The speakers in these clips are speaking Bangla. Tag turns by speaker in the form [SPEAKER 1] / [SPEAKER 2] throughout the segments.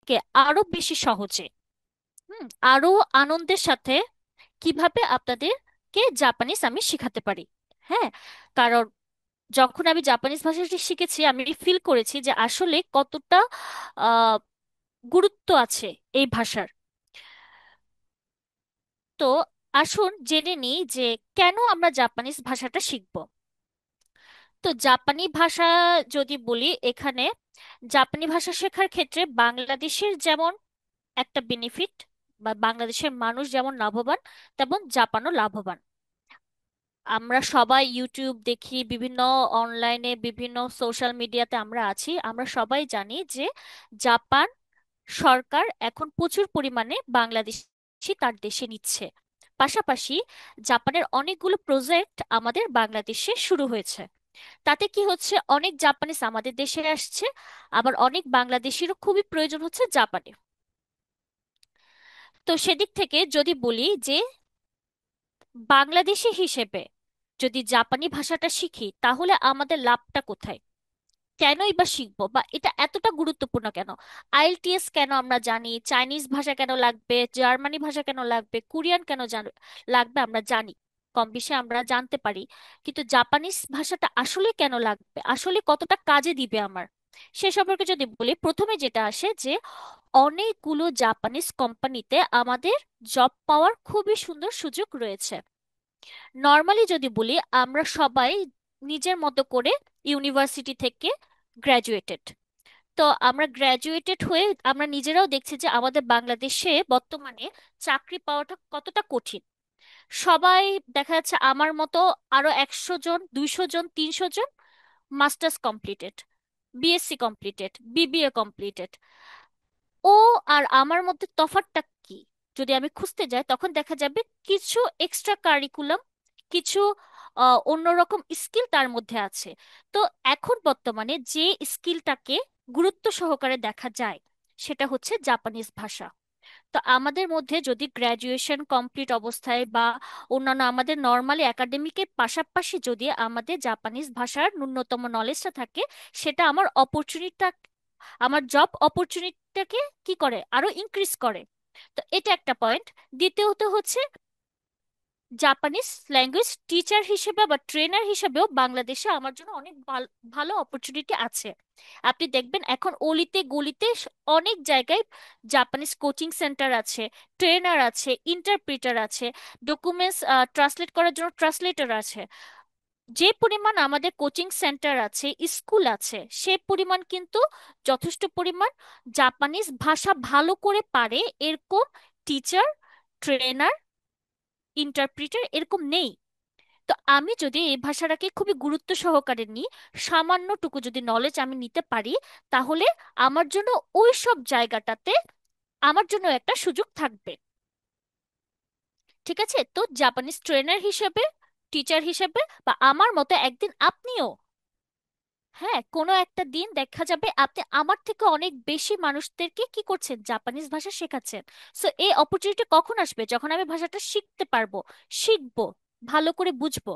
[SPEAKER 1] থেকে আরো বেশি সহজে, আরো আনন্দের সাথে কিভাবে আপনাদেরকে জাপানিজ আমি শিখাতে পারি। হ্যাঁ, কারণ যখন আমি জাপানিজ ভাষাটি শিখেছি আমি ফিল করেছি যে আসলে কতটা আহ গুরুত্ব আছে এই ভাষার। তো আসুন জেনে নিই যে কেন আমরা জাপানিজ ভাষাটা শিখব। তো জাপানি ভাষা যদি বলি, এখানে জাপানি ভাষা শেখার ক্ষেত্রে বাংলাদেশের যেমন একটা বেনিফিট, বা বাংলাদেশের মানুষ যেমন লাভবান, তেমন জাপানও লাভবান। আমরা সবাই ইউটিউব দেখি, বিভিন্ন অনলাইনে বিভিন্ন সোশ্যাল মিডিয়াতে আমরা আছি, আমরা সবাই জানি যে জাপান সরকার এখন প্রচুর পরিমাণে বাংলাদেশি তার দেশে নিচ্ছে। পাশাপাশি জাপানের অনেকগুলো প্রজেক্ট আমাদের বাংলাদেশে শুরু হয়েছে। তাতে কি হচ্ছে, অনেক জাপানিজ আমাদের দেশে আসছে, আবার অনেক বাংলাদেশিরও খুবই প্রয়োজন হচ্ছে জাপানে। তো সেদিক থেকে যদি বলি যে বাংলাদেশি হিসেবে যদি জাপানি ভাষাটা শিখি তাহলে আমাদের লাভটা কোথায়? কেনই বা শিখবো, বা এটা এতটা গুরুত্বপূর্ণ কেন? আইএলটিএস কেন আমরা জানি, চাইনিজ ভাষা কেন লাগবে, জার্মানি ভাষা কেন লাগবে, কোরিয়ান কেন লাগবে আমরা জানি, কম বেশি আমরা জানতে পারি। কিন্তু জাপানিজ ভাষাটা আসলে কেন লাগবে, আসলে কতটা কাজে দিবে আমার, সে সম্পর্কে যদি বলি, প্রথমে যেটা আসে যে অনেকগুলো জাপানিজ কোম্পানিতে আমাদের জব পাওয়ার খুবই সুন্দর সুযোগ রয়েছে। নর্মালি যদি বলি, আমরা সবাই নিজের মতো করে ইউনিভার্সিটি থেকে গ্র্যাজুয়েটেড। তো আমরা গ্র্যাজুয়েটেড হয়ে আমরা নিজেরাও দেখছি যে আমাদের বাংলাদেশে বর্তমানে চাকরি পাওয়াটা কতটা কঠিন। সবাই দেখা যাচ্ছে আমার মতো আরো 100 জন, 200 জন, 300 জন masters completed, BSc completed, BBA completed. ও আর আমার মধ্যে তফাৎটা কি? যদি আমি খুঁজতে যাই তখন দেখা যাবে কিছু এক্সট্রা কারিকুলাম, কিছু অন্যরকম স্কিল তার মধ্যে আছে। তো এখন বর্তমানে যে স্কিলটাকে গুরুত্ব সহকারে দেখা যায় সেটা হচ্ছে জাপানিজ ভাষা। তো আমাদের মধ্যে যদি গ্র্যাজুয়েশন কমপ্লিট অবস্থায় বা অন্যান্য আমাদের নর্মালি একাডেমিকের পাশাপাশি যদি আমাদের জাপানিজ ভাষার ন্যূনতম নলেজটা থাকে, সেটা আমার জব অপরচুনিটিটাকে কি করে, আরো ইনক্রিজ করে। তো এটা একটা পয়েন্ট। দ্বিতীয়ত হচ্ছে জাপানিজ ল্যাঙ্গুয়েজ টিচার হিসেবে বা ট্রেনার হিসেবেও বাংলাদেশে আমার জন্য অনেক ভালো অপরচুনিটি আছে। আপনি দেখবেন এখন অলিতে গলিতে অনেক জায়গায় জাপানিজ কোচিং সেন্টার আছে, ট্রেনার আছে, ইন্টারপ্রিটার আছে, ডকুমেন্টস ট্রান্সলেট করার জন্য ট্রান্সলেটর আছে। যে পরিমাণ আমাদের কোচিং সেন্টার আছে, স্কুল আছে, সে পরিমাণ কিন্তু যথেষ্ট পরিমাণ জাপানিজ ভাষা ভালো করে পারে এরকম টিচার, ট্রেনার, ইন্টারপ্রিটার এরকম নেই। তো আমি যদি এই ভাষাটাকে খুবই গুরুত্ব সহকারে নিই, সামান্যটুকু যদি নলেজ আমি নিতে পারি, তাহলে আমার জন্য ওই সব জায়গাটাতে আমার জন্য একটা সুযোগ থাকবে। ঠিক আছে, তো জাপানিজ ট্রেনার হিসেবে, টিচার হিসেবে, বা আমার মতো একদিন আপনিও, হ্যাঁ, কোনো একটা দিন দেখা যাবে আপনি আমার থেকে অনেক বেশি মানুষদেরকে কি করছেন, জাপানিজ ভাষা শেখাচ্ছেন। সো এই অপরচুনিটি কখন আসবে? যখন আমি ভাষাটা শিখতে পারবো, শিখবো, ভালো করে বুঝবো।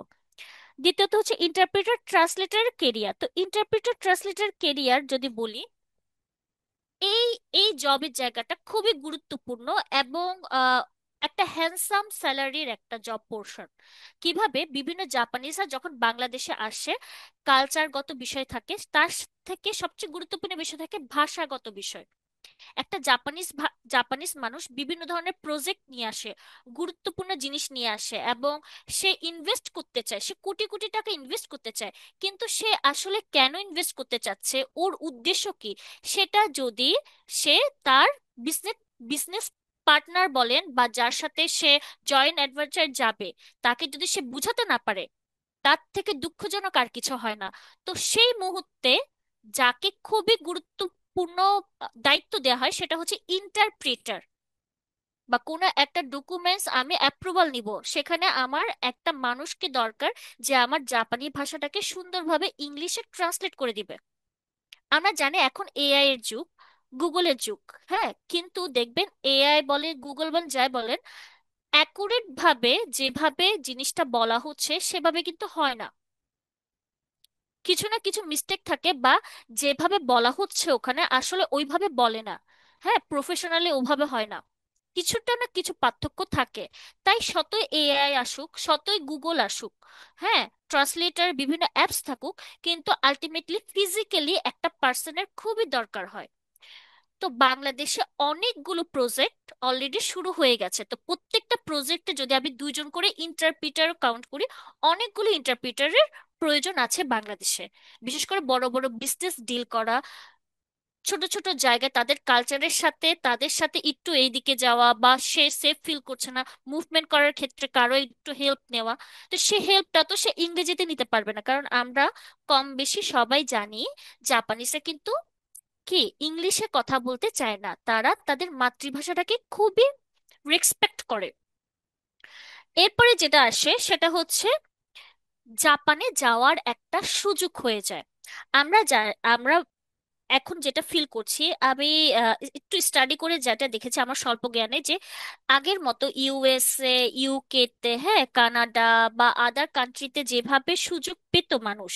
[SPEAKER 1] দ্বিতীয়ত হচ্ছে ইন্টারপ্রেটার ট্রান্সলেটর কেরিয়ার। তো ইন্টারপ্রেটার ট্রান্সলেটর কেরিয়ার যদি বলি, এই এই জবের জায়গাটা খুবই গুরুত্বপূর্ণ এবং একটা হ্যান্ডসাম স্যালারির একটা জব পোর্শন। কিভাবে বিভিন্ন জাপানিজরা যখন বাংলাদেশে আসে, কালচারগত বিষয় থাকে, তার থেকে সবচেয়ে গুরুত্বপূর্ণ বিষয় থাকে ভাষাগত বিষয়। একটা জাপানিজ মানুষ বিভিন্ন ধরনের প্রজেক্ট নিয়ে আসে, গুরুত্বপূর্ণ জিনিস নিয়ে আসে, এবং সে ইনভেস্ট করতে চায়, সে কোটি কোটি টাকা ইনভেস্ট করতে চায়। কিন্তু সে আসলে কেন ইনভেস্ট করতে চাচ্ছে, ওর উদ্দেশ্য কি, সেটা যদি সে তার বিজনেস বিজনেস পার্টনার বলেন বা যার সাথে সে জয়েন্ট অ্যাডভেঞ্চার যাবে, তাকে যদি সে বুঝাতে না পারে, তার থেকে দুঃখজনক আর কিছু হয় না। তো সেই মুহূর্তে যাকে খুবই গুরুত্বপূর্ণ দায়িত্ব দেওয়া হয় সেটা হচ্ছে ইন্টারপ্রেটার। বা কোনো একটা ডকুমেন্টস আমি অ্যাপ্রুভাল নিব, সেখানে আমার একটা মানুষকে দরকার যে আমার জাপানি ভাষাটাকে সুন্দরভাবে ইংলিশে ট্রান্সলেট করে দিবে। আমরা জানি এখন এআই এর যুগ, গুগলের যুগ। হ্যাঁ, কিন্তু দেখবেন এআই বলে, গুগল বলেন, যাই বলেন, অ্যাকুরেট ভাবে যেভাবে জিনিসটা বলা হচ্ছে সেভাবে কিন্তু হয় না। কিছু না কিছু মিস্টেক থাকে, বা যেভাবে বলা হচ্ছে ওখানে আসলে ওইভাবে বলে না। হ্যাঁ, প্রফেশনালি ওভাবে হয় না, কিছুটা না কিছু পার্থক্য থাকে। তাই শতই এআই আসুক, শতই গুগল আসুক, হ্যাঁ, ট্রান্সলেটর বিভিন্ন অ্যাপস থাকুক, কিন্তু আলটিমেটলি ফিজিক্যালি একটা পার্সনের খুবই দরকার হয়। তো বাংলাদেশে অনেকগুলো প্রজেক্ট অলরেডি শুরু হয়ে গেছে, তো প্রত্যেকটা প্রজেক্টে যদি আমি দুইজন করে ইন্টারপ্রিটার কাউন্ট করি, অনেকগুলো ইন্টারপ্রিটারের প্রয়োজন আছে বাংলাদেশে। বিশেষ করে বড় বড় বিজনেস ডিল করা, ছোট ছোট জায়গায় তাদের কালচারের সাথে তাদের সাথে একটু এইদিকে যাওয়া, বা সে সেফ ফিল করছে না মুভমেন্ট করার ক্ষেত্রে কারো একটু হেল্প নেওয়া, তো সে হেল্পটা তো সে ইংরেজিতে নিতে পারবে না, কারণ আমরা কম বেশি সবাই জানি জাপানিসরা কিন্তু কি ইংলিশে কথা বলতে চায় না, তারা তাদের মাতৃভাষাটাকে খুবই রেসপেক্ট করে। এরপরে যেটা আসে সেটা হচ্ছে জাপানে যাওয়ার একটা সুযোগ হয়ে যায়। আমরা এখন যেটা ফিল করছি, আমি একটু স্টাডি করে যেটা দেখেছি আমার স্বল্প জ্ঞানে, যে আগের মতো ইউএসএ, ইউকে তে, হ্যাঁ, কানাডা বা আদার কান্ট্রিতে যেভাবে সুযোগ পেত মানুষ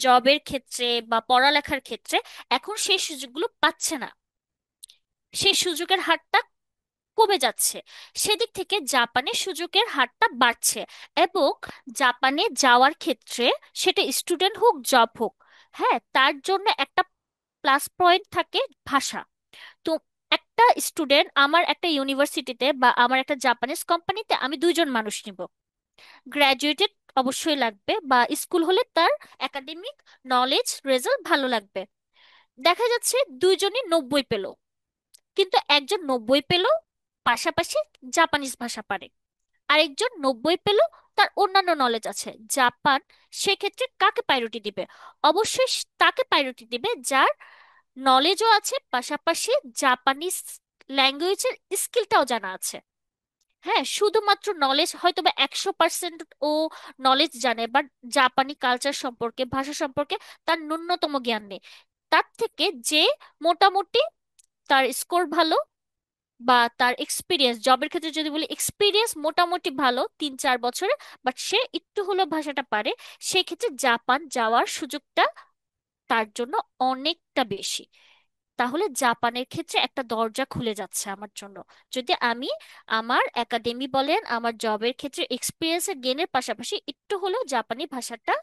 [SPEAKER 1] জবের ক্ষেত্রে বা পড়ালেখার ক্ষেত্রে, এখন সেই সুযোগগুলো পাচ্ছে না, সেই সুযোগের হারটা কমে যাচ্ছে। সেদিক থেকে জাপানে সুযোগের হারটা বাড়ছে। এবং জাপানে যাওয়ার ক্ষেত্রে, সেটা স্টুডেন্ট হোক জব হোক, হ্যাঁ, তার জন্য একটা প্লাস পয়েন্ট থাকে ভাষা। তো একটা স্টুডেন্ট আমার একটা ইউনিভার্সিটিতে বা আমার একটা জাপানিজ কোম্পানিতে আমি দুইজন মানুষ নিব, গ্র্যাজুয়েটেড অবশ্যই লাগবে, বা স্কুল হলে তার একাডেমিক নলেজ রেজাল্ট ভালো লাগবে। দেখা যাচ্ছে দুইজনই 90 পেল, কিন্তু একজন 90 পেল পাশাপাশি জাপানিজ ভাষা পারে, আরেকজন 90 পেল তার অন্যান্য নলেজ আছে জাপান, সেক্ষেত্রে কাকে প্রায়োরিটি দিবে? অবশ্যই তাকে প্রায়োরিটি দিবে যার নলেজও আছে, পাশাপাশি জাপানিজ ল্যাঙ্গুয়েজের স্কিলটাও জানা আছে। হ্যাঁ, শুধুমাত্র নলেজ হয়তো বা 100% ও নলেজ জানে, বাট জাপানি কালচার সম্পর্কে, ভাষা সম্পর্কে তার ন্যূনতম জ্ঞান নেই। তার থেকে যে মোটামুটি তার স্কোর ভালো, বা তার এক্সপিরিয়েন্স, জবের ক্ষেত্রে যদি বলি এক্সপিরিয়েন্স মোটামুটি ভালো 3-4 বছরে, বাট সে একটু হলেও ভাষাটা পারে, সেক্ষেত্রে জাপান যাওয়ার সুযোগটা তার জন্য অনেকটা বেশি। তাহলে জাপানের ক্ষেত্রে একটা দরজা খুলে যাচ্ছে আমার জন্য, যদি আমি আমার একাডেমি বলেন আমার জবের ক্ষেত্রে এক্সপিরিয়েন্স গেনের পাশাপাশি একটু হলেও জাপানি ভাষাটা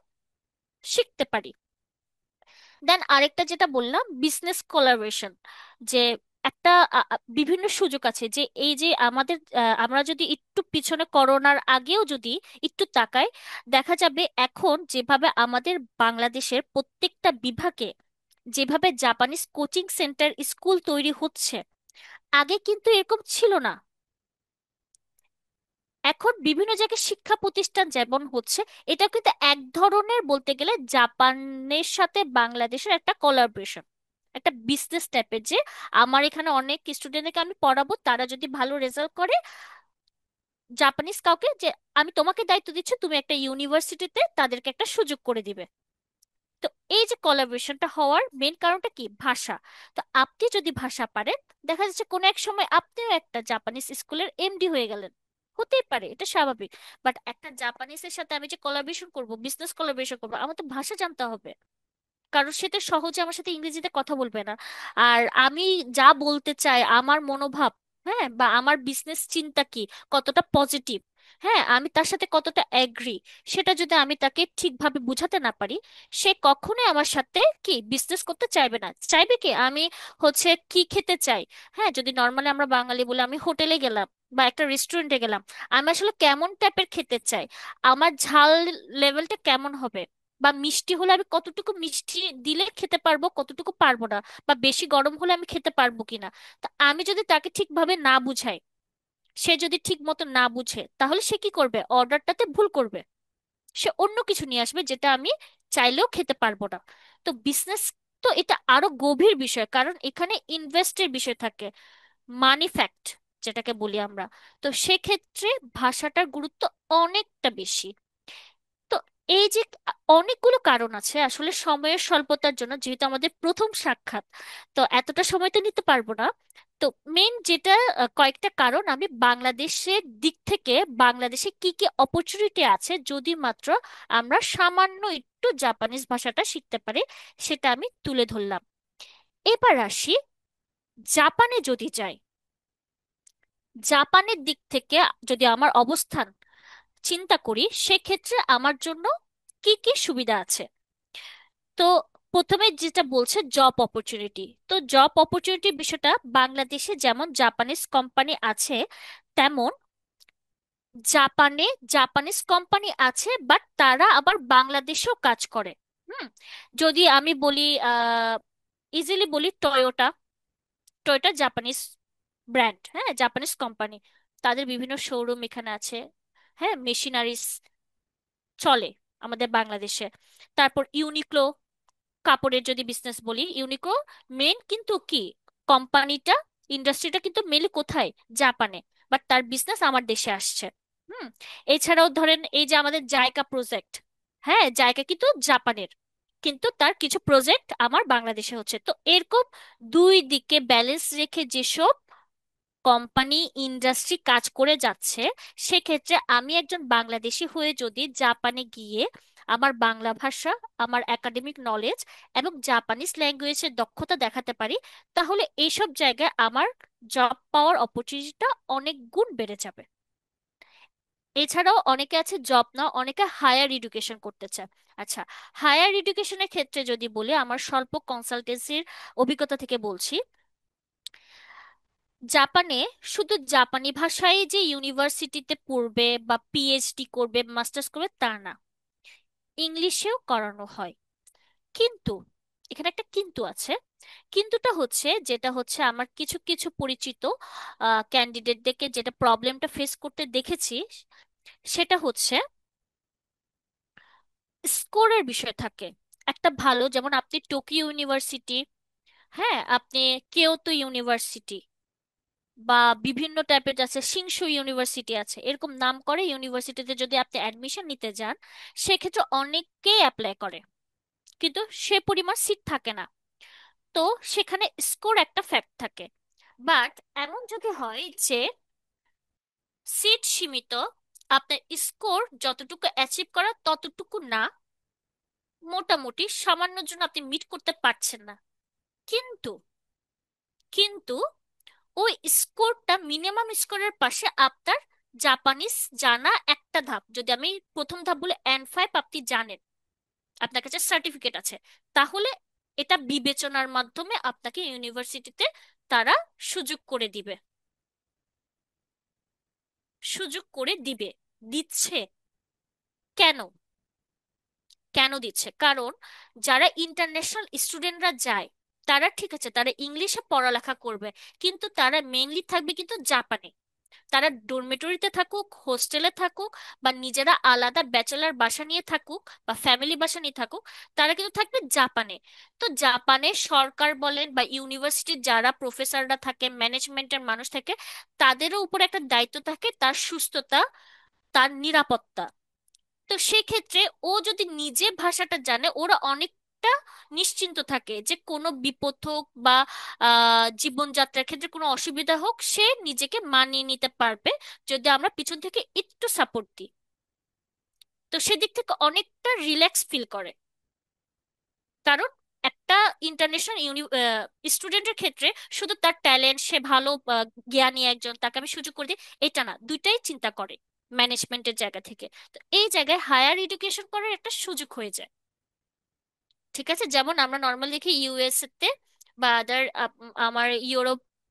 [SPEAKER 1] শিখতে পারি। দেন আরেকটা যেটা বললাম বিজনেস কোলাবোরেশন, যে একটা বিভিন্ন সুযোগ আছে, যে এই যে আমাদের আমরা যদি একটু পিছনে করোনার আগেও যদি একটু তাকাই, দেখা যাবে এখন যেভাবে আমাদের বাংলাদেশের প্রত্যেকটা বিভাগে যেভাবে জাপানিজ কোচিং সেন্টার স্কুল তৈরি হচ্ছে, আগে কিন্তু এরকম ছিল না। এখন বিভিন্ন জায়গায় শিক্ষা প্রতিষ্ঠান যেমন হচ্ছে, এটা কিন্তু এক ধরনের বলতে গেলে জাপানের সাথে বাংলাদেশের একটা কোলাবোরেশন, একটা বিজনেস টাইপের, যে আমার এখানে অনেক স্টুডেন্টকে আমি পড়াবো, তারা যদি ভালো রেজাল্ট করে, জাপানিজ কাউকে যে আমি তোমাকে দায়িত্ব দিচ্ছি, তুমি একটা ইউনিভার্সিটিতে তাদেরকে একটা সুযোগ করে দিবে। তো এই যে কোলাবোরেশনটা হওয়ার মেন কারণটা কি? ভাষা। তো আপনি যদি ভাষা পারেন, দেখা যাচ্ছে কোনো এক সময় আপনিও একটা জাপানিজ স্কুলের এমডি হয়ে গেলেন, হতেই পারে, এটা স্বাভাবিক। বাট একটা জাপানিজের সাথে আমি যে কোলাবোরেশন করব, বিজনেস কোলাবোরেশন করবো, আমার তো ভাষা জানতে হবে, কারণ সে তো সহজে আমার সাথে ইংরেজিতে কথা বলবে না। আর আমি যা বলতে চাই, আমার মনোভাব, হ্যাঁ, বা আমার বিজনেস চিন্তা কি, কতটা পজিটিভ, হ্যাঁ, আমি তার সাথে কতটা এগ্রি, সেটা যদি আমি তাকে ঠিকভাবে বুঝাতে না পারি, সে কখনোই আমার সাথে কি বিজনেস করতে চাইবে না। চাইবে কি আমি হচ্ছে কি খেতে চাই, হ্যাঁ, যদি নর্মালি আমরা বাঙালি বলে আমি হোটেলে গেলাম বা একটা রেস্টুরেন্টে গেলাম, আমি আসলে কেমন টাইপের খেতে চাই, আমার ঝাল লেভেলটা কেমন হবে, বা মিষ্টি হলে আমি কতটুকু মিষ্টি দিলে খেতে পারবো, কতটুকু পারবো না, বা বেশি গরম হলে আমি খেতে পারবো কিনা। তা আমি যদি তাকে ঠিকভাবে না বুঝাই, সে যদি ঠিক মতো না বুঝে, তাহলে সে কি করবে? অর্ডারটাতে ভুল করবে, সে অন্য কিছু নিয়ে আসবে যেটা আমি চাইলেও খেতে পারবো না। তো বিজনেস, তো এটা আরো গভীর বিষয়, কারণ এখানে ইনভেস্টের বিষয় থাকে, মানি ফ্যাক্ট যেটাকে বলি আমরা। তো সেক্ষেত্রে ভাষাটার গুরুত্ব অনেকটা বেশি। তো এই যে অনেকগুলো কারণ আছে, আসলে সময়ের স্বল্পতার জন্য, যেহেতু আমাদের প্রথম সাক্ষাৎ, তো এতটা সময় তো নিতে পারবো না। তো মেন যেটা কয়েকটা কারণ আমি বাংলাদেশের দিক থেকে, বাংলাদেশে কি কি অপরচুনিটি আছে যদি মাত্র আমরা সামান্য একটু জাপানিজ ভাষাটা শিখতে পারি, সেটা আমি তুলে ধরলাম। এবার আসি জাপানে যদি যাই, জাপানের দিক থেকে যদি আমার অবস্থান চিন্তা করি, সেক্ষেত্রে আমার জন্য কি কি সুবিধা আছে। তো প্রথমে যেটা বলছে জব অপরচুনিটি, তো জব অপরচুনিটি বিষয়টা বাংলাদেশে যেমন জাপানিজ কোম্পানি আছে, তেমন জাপানে জাপানিজ কোম্পানি আছে, বাট তারা আবার বাংলাদেশেও কাজ করে। হুম। যদি আমি বলি, ইজিলি বলি, টয়োটা। টয়োটা জাপানিজ ব্র্যান্ড, হ্যাঁ, জাপানিজ কোম্পানি। তাদের বিভিন্ন শোরুম এখানে আছে। হ্যাঁ, মেশিনারিজ চলে আমাদের বাংলাদেশে। তারপর ইউনিক্লো, কাপড়ের যদি বিজনেস বলি, ইউনিক্লো মেন কিন্তু কি, কোম্পানিটা, ইন্ডাস্ট্রিটা কিন্তু মেনলি কোথায়, জাপানে, বাট তার বিজনেস আমার দেশে আসছে। হুম। এছাড়াও ধরেন এই যে আমাদের জাইকা প্রজেক্ট, হ্যাঁ, জাইকা কিন্তু জাপানের, কিন্তু তার কিছু প্রজেক্ট আমার বাংলাদেশে হচ্ছে। তো এরকম দুই দিকে ব্যালেন্স রেখে যেসব কোম্পানি, ইন্ডাস্ট্রি কাজ করে যাচ্ছে, সেক্ষেত্রে আমি একজন বাংলাদেশি হয়ে যদি জাপানে গিয়ে আমার বাংলা ভাষা, আমার একাডেমিক নলেজ এবং জাপানিজ ল্যাঙ্গুয়েজের দক্ষতা দেখাতে পারি, তাহলে এইসব জায়গায় আমার জব পাওয়ার অপরচুনিটিটা অনেক গুণ বেড়ে যাবে। এছাড়াও অনেকে আছে জব না, অনেকে হায়ার এডুকেশন করতে চায়। আচ্ছা, হায়ার এডুকেশনের ক্ষেত্রে যদি বলি, আমার স্বল্প কনসালটেন্সির অভিজ্ঞতা থেকে বলছি, জাপানে শুধু জাপানি ভাষায় যে ইউনিভার্সিটিতে পড়বে বা পিএইচডি করবে, মাস্টার্স করবে, তা না, ইংলিশেও করানো হয়। কিন্তু এখানে একটা কিন্তু আছে। কিন্তুটা হচ্ছে, যেটা হচ্ছে আমার কিছু কিছু পরিচিত ক্যান্ডিডেটদেরকে যেটা প্রবলেমটা ফেস করতে দেখেছি, সেটা হচ্ছে স্কোরের বিষয় থাকে। একটা ভালো, যেমন আপনি টোকিও ইউনিভার্সিটি, হ্যাঁ, আপনি কিয়োতো ইউনিভার্সিটি, বা বিভিন্ন টাইপের আছে, সিংসু ইউনিভার্সিটি আছে, এরকম নাম করে ইউনিভার্সিটিতে যদি আপনি অ্যাডমিশন নিতে যান, সেক্ষেত্রে অনেকেই অ্যাপ্লাই করে, কিন্তু সে পরিমাণ সিট থাকে না। তো সেখানে স্কোর একটা ফ্যাক্ট থাকে। বাট এমন যদি হয় যে সিট সীমিত, আপনার স্কোর যতটুকু অ্যাচিভ করা ততটুকু না, মোটামুটি সামান্যর জন্য আপনি মিট করতে পারছেন না, কিন্তু কিন্তু ওই স্কোরটা, মিনিমাম স্কোরের পাশে আপনার জাপানিজ জানা একটা ধাপ, যদি আমি প্রথম ধাপ বলে N5 আপনি জানেন, আপনার কাছে সার্টিফিকেট আছে, তাহলে এটা বিবেচনার মাধ্যমে আপনাকে ইউনিভার্সিটিতে তারা সুযোগ করে দিবে, সুযোগ করে দিবে, দিচ্ছে। কেন? কেন দিচ্ছে? কারণ যারা ইন্টারন্যাশনাল স্টুডেন্টরা যায়, তারা ঠিক আছে, তারা ইংলিশে পড়ালেখা করবে, কিন্তু তারা মেইনলি থাকবে কিন্তু জাপানে। তারা ডরমেটরিতে থাকুক, হোস্টেলে থাকুক, বা নিজেরা আলাদা ব্যাচেলার বাসা নিয়ে থাকুক, বা ফ্যামিলি বাসা নিয়ে থাকুক, তারা কিন্তু থাকবে জাপানে। তো জাপানে সরকার বলেন বা ইউনিভার্সিটির যারা প্রফেসররা থাকে, ম্যানেজমেন্টের মানুষ থাকে, তাদেরও উপর একটা দায়িত্ব থাকে তার সুস্থতা, তার নিরাপত্তা। তো সেক্ষেত্রে ও যদি নিজে ভাষাটা জানে, ওরা অনেকটা নিশ্চিন্ত থাকে যে কোনো বিপদ হোক বা জীবনযাত্রার ক্ষেত্রে কোনো অসুবিধা হোক, সে নিজেকে মানিয়ে নিতে পারবে যদি আমরা পিছন থেকে একটু সাপোর্ট দিই। তো সেদিক থেকে অনেকটা রিল্যাক্স ফিল করে। কারণ একটা ইন্টারন্যাশনাল স্টুডেন্টের ক্ষেত্রে শুধু তার ট্যালেন্ট, সে ভালো জ্ঞানী একজন, তাকে আমি সুযোগ করে দিই, এটা না, দুইটাই চিন্তা করে ম্যানেজমেন্টের জায়গা থেকে। তো এই জায়গায় হায়ার এডুকেশন করার একটা সুযোগ হয়ে যায়। ঠিক আছে, যেমন আমরা নর্মাল দেখি ইউএসএ তে বা আদার, আমার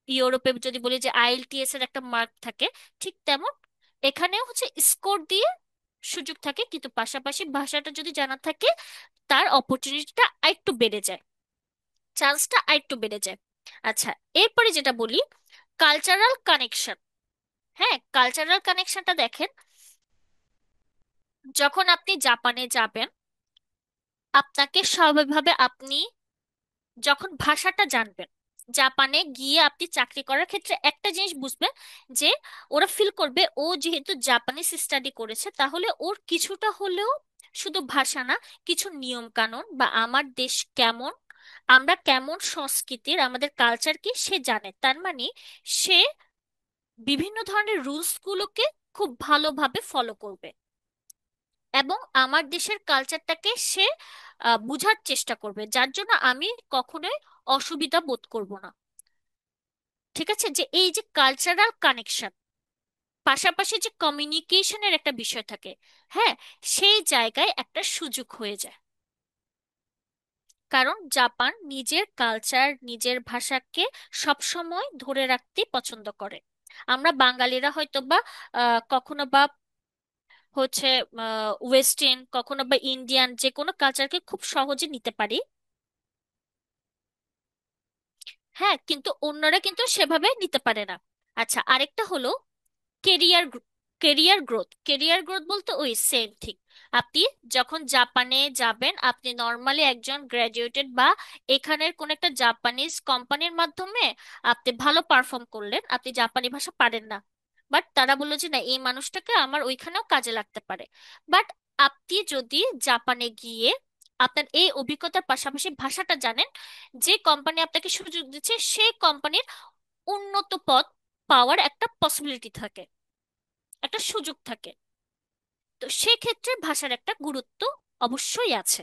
[SPEAKER 1] ইউরোপে যদি বলি যে আইএলটিএস এর একটা মার্ক থাকে, ঠিক তেমন এখানেও হচ্ছে স্কোর দিয়ে সুযোগ থাকে, কিন্তু পাশাপাশি ভাষাটা যদি জানা থাকে, তার অপরচুনিটিটা আরেকটু বেড়ে যায়, চান্সটা আরেকটু বেড়ে যায়। আচ্ছা, এরপরে যেটা বলি, কালচারাল কানেকশন। হ্যাঁ, কালচারাল কানেকশনটা দেখেন, যখন আপনি জাপানে যাবেন, আপনাকে স্বাভাবিকভাবে আপনি যখন ভাষাটা জানবেন, জাপানে গিয়ে আপনি চাকরি করার ক্ষেত্রে একটা জিনিস বুঝবেন, যে ওরা ফিল করবে ও যেহেতু জাপানিজ স্টাডি করেছে, তাহলে ওর কিছুটা হলেও শুধু ভাষা না, কিছু নিয়ম কানুন বা আমার দেশ কেমন, আমরা কেমন সংস্কৃতির, আমাদের কালচার কি সে জানে। তার মানে সে বিভিন্ন ধরনের রুলস গুলোকে খুব ভালোভাবে ফলো করবে, এবং আমার দেশের কালচারটাকে সে বুঝার চেষ্টা করবে, যার জন্য আমি কখনোই অসুবিধা বোধ করব না। ঠিক আছে, যে এই যে কালচারাল কানেকশন, পাশাপাশি যে কমিউনিকেশনের একটা বিষয় থাকে, হ্যাঁ, সেই জায়গায় একটা সুযোগ হয়ে যায়। কারণ জাপান নিজের কালচার, নিজের ভাষাকে সবসময় ধরে রাখতে পছন্দ করে। আমরা বাঙালিরা হয়তো বা কখনো বা হচ্ছে ওয়েস্টার্ন, কখনো বা ইন্ডিয়ান যে কোনো কালচারকে খুব সহজে নিতে পারি। হ্যাঁ, কিন্তু অন্যরা কিন্তু সেভাবে নিতে পারে না। আচ্ছা, আরেকটা হলো কেরিয়ার কেরিয়ার গ্রোথ বলতে ওই সেম থিং। আপনি যখন জাপানে যাবেন, আপনি নর্মালি একজন গ্র্যাজুয়েটেড বা এখানের কোন একটা জাপানিজ কোম্পানির মাধ্যমে আপনি ভালো পারফর্ম করলেন, আপনি জাপানি ভাষা পারেন না, বাট তারা বললো যে না, এই মানুষটাকে আমার ওইখানেও কাজে লাগতে পারে। বাট আপনি যদি জাপানে গিয়ে আপনার এই অভিজ্ঞতার পাশাপাশি ভাষাটা জানেন, যে কোম্পানি আপনাকে সুযোগ দিচ্ছে সেই কোম্পানির উন্নত পদ পাওয়ার একটা পসিবিলিটি থাকে, একটা সুযোগ থাকে। তো সেক্ষেত্রে ভাষার একটা গুরুত্ব অবশ্যই আছে।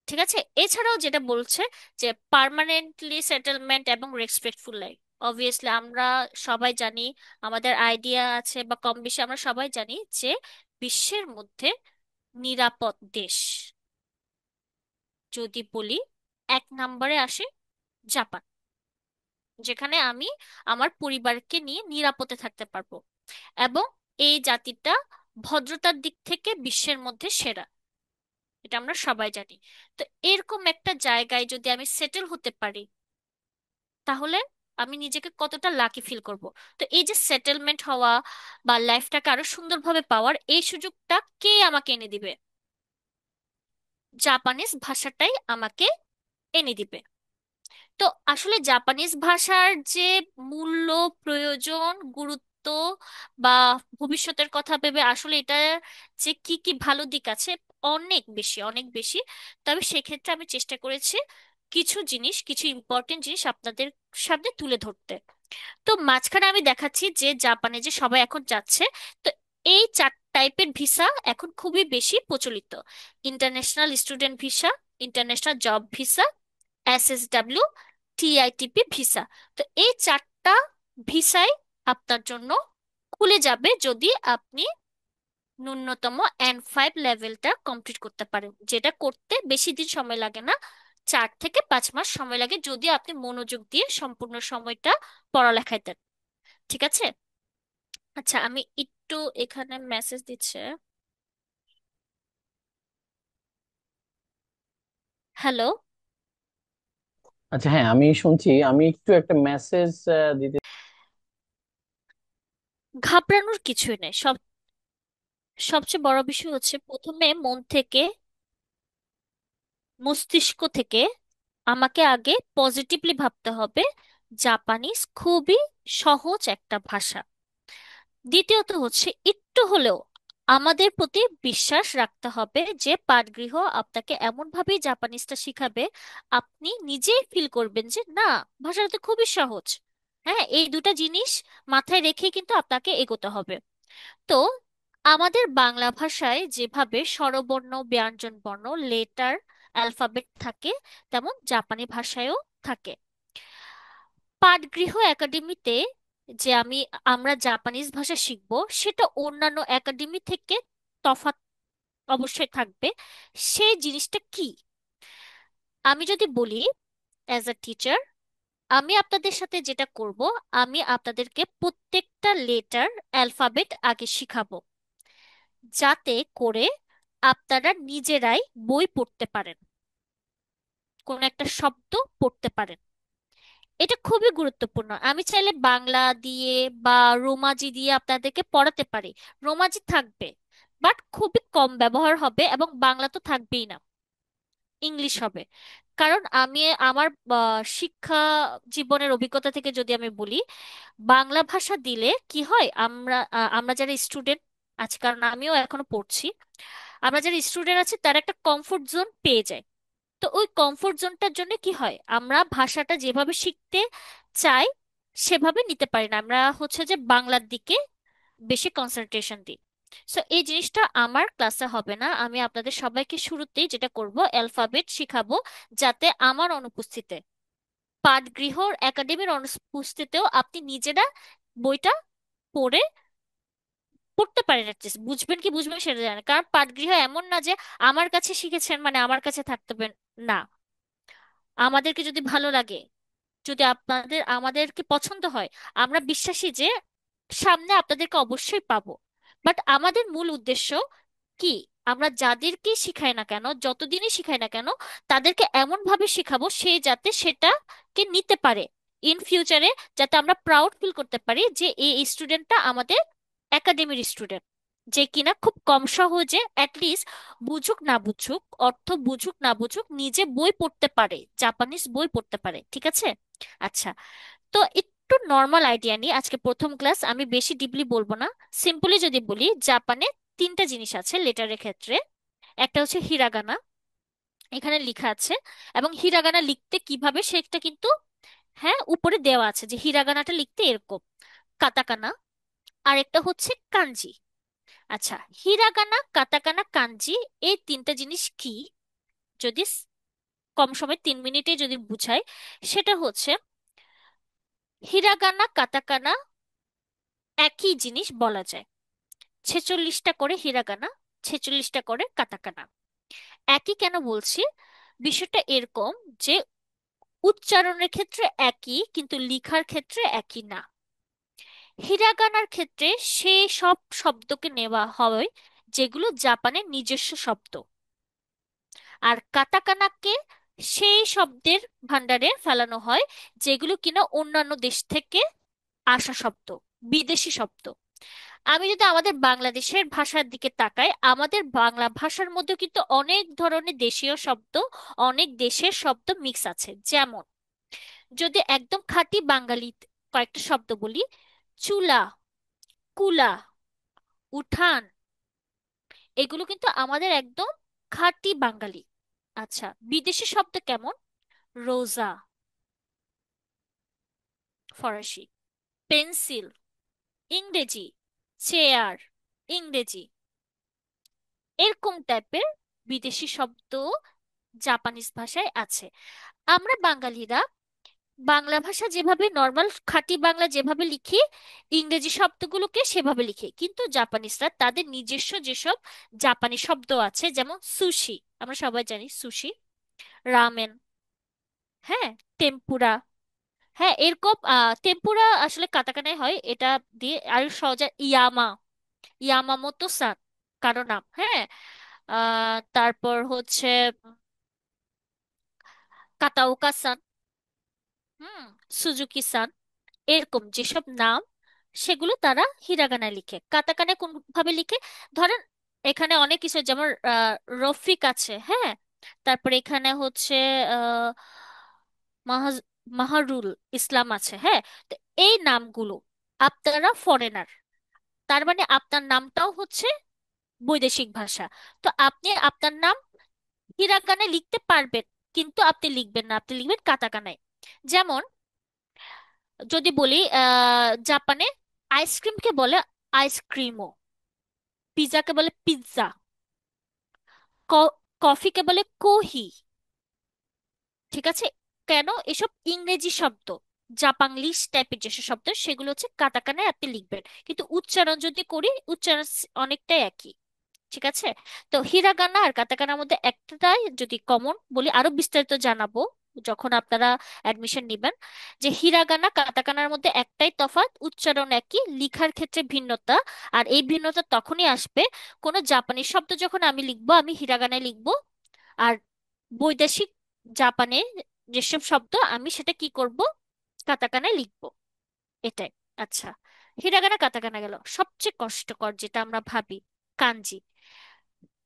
[SPEAKER 1] ঠিক আছে, এছাড়াও যেটা বলছে যে পার্মানেন্টলি সেটেলমেন্ট এবং রেসপেক্টফুল লাইফ, অবভিয়াসলি আমরা সবাই জানি, আমাদের আইডিয়া আছে বা কম বেশি আমরা সবাই জানি যে বিশ্বের মধ্যে নিরাপদ দেশ যদি বলি, এক নম্বরে আসে জাপান, যেখানে আমি আমার পরিবারকে নিয়ে নিরাপদে থাকতে পারবো। এবং এই জাতিটা ভদ্রতার দিক থেকে বিশ্বের মধ্যে সেরা, এটা আমরা সবাই জানি। তো এরকম একটা জায়গায় যদি আমি সেটেল হতে পারি, তাহলে আমি নিজেকে কতটা লাকি ফিল করব। তো এই যে সেটেলমেন্ট হওয়া বা লাইফটাকে আরো সুন্দরভাবে পাওয়ার এই সুযোগটা কে আমাকে এনে দিবে? জাপানিজ ভাষাটাই আমাকে এনে দিবে। তো আসলে জাপানিজ ভাষার যে মূল্য, প্রয়োজন, গুরুত্ব বা ভবিষ্যতের কথা ভেবে আসলে এটা যে কি কি ভালো দিক আছে, অনেক বেশি অনেক বেশি। তবে সেক্ষেত্রে আমি চেষ্টা করেছি কিছু জিনিস, কিছু ইম্পর্টেন্ট জিনিস আপনাদের সামনে তুলে ধরতে। তো মাঝখানে আমি দেখাচ্ছি যে জাপানে যে সবাই এখন যাচ্ছে, তো এই চার টাইপের ভিসা এখন খুবই বেশি প্রচলিত: international student visa, international job visa, SSW, TITP visa. তো এই চারটা ভিসাই আপনার জন্য খুলে যাবে যদি আপনি ন্যূনতম N5 লেভেলটা কমপ্লিট করতে পারেন, যেটা করতে বেশি দিন সময় লাগে না, 4 থেকে 5 মাস সময় লাগে যদি আপনি মনোযোগ দিয়ে সম্পূর্ণ সময়টা পড়ালেখায় দেন। ঠিক আছে। আচ্ছা, আমি একটু এখানে মেসেজ দিচ্ছে। হ্যালো।
[SPEAKER 2] আচ্ছা, হ্যাঁ, আমি শুনছি। আমি একটু একটা মেসেজ দিতে।
[SPEAKER 1] ঘাবড়ানোর কিছুই নেই। সবচেয়ে বড় বিষয় হচ্ছে প্রথমে মন থেকে, মস্তিষ্ক থেকে আমাকে আগে পজিটিভলি ভাবতে হবে। জাপানিজ খুবই সহজ একটা ভাষা। দ্বিতীয়ত হচ্ছে একটু হলেও আমাদের প্রতি বিশ্বাস রাখতে হবে যে পাঠগৃহ আপনাকে এমন ভাবেই জাপানিজটা শিখাবে, আপনি নিজেই ফিল করবেন যে না, ভাষাটা তো খুবই সহজ। হ্যাঁ, এই দুটা জিনিস মাথায় রেখে কিন্তু আপনাকে এগোতে হবে। তো আমাদের বাংলা ভাষায় যেভাবে স্বরবর্ণ, ব্যঞ্জন বর্ণ, লেটার, অ্যালফাবেট থাকে, তেমন জাপানি ভাষায়ও থাকে। পাঠগৃহ একাডেমিতে যে আমরা জাপানিজ ভাষা শিখব, সেটা অন্যান্য একাডেমি থেকে তফাৎ অবশ্যই থাকবে। সেই জিনিসটা কি, আমি যদি বলি, অ্যাজ আ টিচার আমি আপনাদের সাথে যেটা করব, আমি আপনাদেরকে প্রত্যেকটা লেটার, অ্যালফাবেট আগে শিখাবো, যাতে করে আপনারা নিজেরাই বই পড়তে পারেন, কোন একটা শব্দ পড়তে পারেন। এটা খুবই গুরুত্বপূর্ণ। আমি চাইলে বাংলা দিয়ে বা রোমাজি দিয়ে আপনাদেরকে পড়াতে পারি। রোমাজি থাকবে, বাট খুবই কম ব্যবহার হবে, এবং বাংলা তো থাকবেই না, ইংলিশ হবে। কারণ আমি আমার শিক্ষা জীবনের অভিজ্ঞতা থেকে যদি আমি বলি, বাংলা ভাষা দিলে কি হয়, আমরা যারা স্টুডেন্ট আছি, কারণ আমিও এখনো পড়ছি, আমরা যারা স্টুডেন্ট আছি তারা একটা কমফোর্ট জোন পেয়ে যায়। তো ওই কমফোর্ট জোনটার জন্য কি হয়, আমরা ভাষাটা যেভাবে শিখতে চাই সেভাবে নিতে পারি না, আমরা হচ্ছে যে বাংলার দিকে বেশি কনসেন্ট্রেশন দিই। সো এই জিনিসটা আমার ক্লাসে হবে না। আমি আপনাদের সবাইকে শুরুতেই যেটা করব, অ্যালফাবেট শিখাবো, যাতে আমার অনুপস্থিতিতে পাঠগৃহর একাডেমির অনুপস্থিতিতেও আপনি নিজেরা বইটা পড়ে পড়তে পারেন, অ্যাটলিস্ট বুঝবেন কি বুঝবেন সেটা জানেন, কারণ পাঠগৃহ এমন না যে আমার কাছে শিখেছেন মানে আমার কাছে থাকতে হবে। না, আমাদেরকে যদি ভালো লাগে, যদি আপনাদের আমাদেরকে পছন্দ হয়, আমরা বিশ্বাসী যে সামনে আপনাদেরকে অবশ্যই পাবো। বাট আমাদের মূল উদ্দেশ্য কি, আমরা যাদেরকে শিখাই না কেন, যতদিনই শিখাই না কেন, তাদেরকে এমন ভাবে শিখাবো সে যাতে সেটাকে নিতে পারে ইন ফিউচারে, যাতে আমরা প্রাউড ফিল করতে পারি যে এই স্টুডেন্টটা আমাদের একাডেমির স্টুডেন্ট, যে কিনা খুব কম সহজে অ্যাটলিস্ট বুঝুক না বুঝুক, অর্থ বুঝুক না বুঝুক, নিজে বই পড়তে পারে, জাপানিজ বই পড়তে পারে। ঠিক আছে? আচ্ছা, তো একটু নর্মাল আইডিয়া নিয়ে আজকে প্রথম ক্লাস, আমি বেশি ডিপলি বলবো না। সিম্পলি যদি বলি, জাপানে তিনটা জিনিস আছে লেটারের ক্ষেত্রে। একটা হচ্ছে হিরাগানা, এখানে লেখা আছে, এবং হিরাগানা লিখতে কিভাবে সেটা কিন্তু, হ্যাঁ, উপরে দেওয়া আছে যে হিরাগানাটা লিখতে এরকম। কাতাকানা। আর একটা হচ্ছে কাঞ্জি। আচ্ছা, হিরাগানা, কাতাকানা, কাঞ্জি, এই তিনটা জিনিস কি, যদি কম সময় 3 মিনিটে যদি বুঝাই, সেটা হচ্ছে হিরাগানা কাতাকানা একই জিনিস বলা যায়। 46টা করে হিরাগানা, 46টা করে কাতাকানা। একই কেন বলছি, বিষয়টা এরকম যে উচ্চারণের ক্ষেত্রে একই কিন্তু লিখার ক্ষেত্রে একই না। হিরাগানার ক্ষেত্রে সেই সব শব্দকে নেওয়া হয় যেগুলো জাপানের নিজস্ব শব্দ, আর কাতাকানাকে সেই শব্দের ভান্ডারে ফেলানো হয় যেগুলো কিনা অন্যান্য দেশ থেকে আসা শব্দ, বিদেশি শব্দ। আমি যদি আমাদের বাংলাদেশের ভাষার দিকে তাকাই, আমাদের বাংলা ভাষার মধ্যে কিন্তু অনেক ধরনের দেশীয় শব্দ, অনেক দেশের শব্দ মিক্স আছে। যেমন যদি একদম খাঁটি বাঙালি কয়েকটা শব্দ বলি, চুলা, কুলা, উঠান, এগুলো কিন্তু আমাদের একদম খাঁটি বাঙালি। আচ্ছা, বিদেশি শব্দ কেমন? রোজা, ফরাসি, পেন্সিল, ইংরেজি, চেয়ার, ইংরেজি, এরকম টাইপের বিদেশি শব্দ জাপানিজ ভাষায় আছে। আমরা বাঙালিরা বাংলা ভাষা যেভাবে নর্মাল খাঁটি বাংলা যেভাবে লিখি, ইংরেজি শব্দগুলোকে সেভাবে লিখি, কিন্তু জাপানিজরা তাদের নিজস্ব যেসব জাপানি শব্দ আছে, যেমন সুশি, আমরা সবাই জানি সুশি, রামেন, হ্যাঁ, টেম্পুরা, হ্যাঁ, এরকম টেম্পুরা আসলে কাটাকানায় হয় এটা দিয়ে, আর সহজে ইয়ামা, ইয়ামামোতো সান কারো নাম, হ্যাঁ। তারপর হচ্ছে কাতাওকা সান, হুম, সুজুকি সান, এরকম যেসব নাম, সেগুলো তারা হিরাগানায় লিখে। কাতাকানায় কোন ভাবে লিখে, ধরেন এখানে অনেক কিছু, যেমন রফিক আছে, হ্যাঁ, তারপরে এখানে হচ্ছে আহ মাহাজ মাহারুল ইসলাম আছে, হ্যাঁ। তো এই নামগুলো, আপনারা ফরেনার, তার মানে আপনার নামটাও হচ্ছে বৈদেশিক ভাষা। তো আপনি আপনার নাম হিরাগানায় লিখতে পারবেন, কিন্তু আপনি লিখবেন না, আপনি লিখবেন কাতাকানায়। যেমন যদি বলি, জাপানে আইসক্রিমকে বলে আইসক্রিমও, পিৎজাকে বলে পিৎজা, কফিকে বলে কোহি। ঠিক আছে? কেন এসব ইংরেজি শব্দ, জাপাংলিশ টাইপের যেসব শব্দ, সেগুলো হচ্ছে কাটাকানায় আপনি লিখবেন, কিন্তু উচ্চারণ যদি করি, উচ্চারণ অনেকটাই একই। ঠিক আছে? তো হিরাগানা আর কাতাকানার মধ্যে একটাই যদি কমন বলি, আরো বিস্তারিত জানাবো যখন আপনারা অ্যাডমিশন নিবেন, যে হিরাগানা কাতাকানার মধ্যে একটাই তফাৎ, উচ্চারণ একই, লিখার ক্ষেত্রে ভিন্নতা। আর এই ভিন্নতা তখনই আসবে, কোনো জাপানি শব্দ যখন আমি লিখবো, আমি হিরাগানায় লিখবো, আর বৈদেশিক জাপানে যেসব শব্দ, আমি সেটা কি করব, কাতাকানায় লিখবো। এটাই। আচ্ছা, হিরাগানা কাতাকানা গেল, সবচেয়ে কষ্টকর যেটা আমরা ভাবি, কাঞ্জি।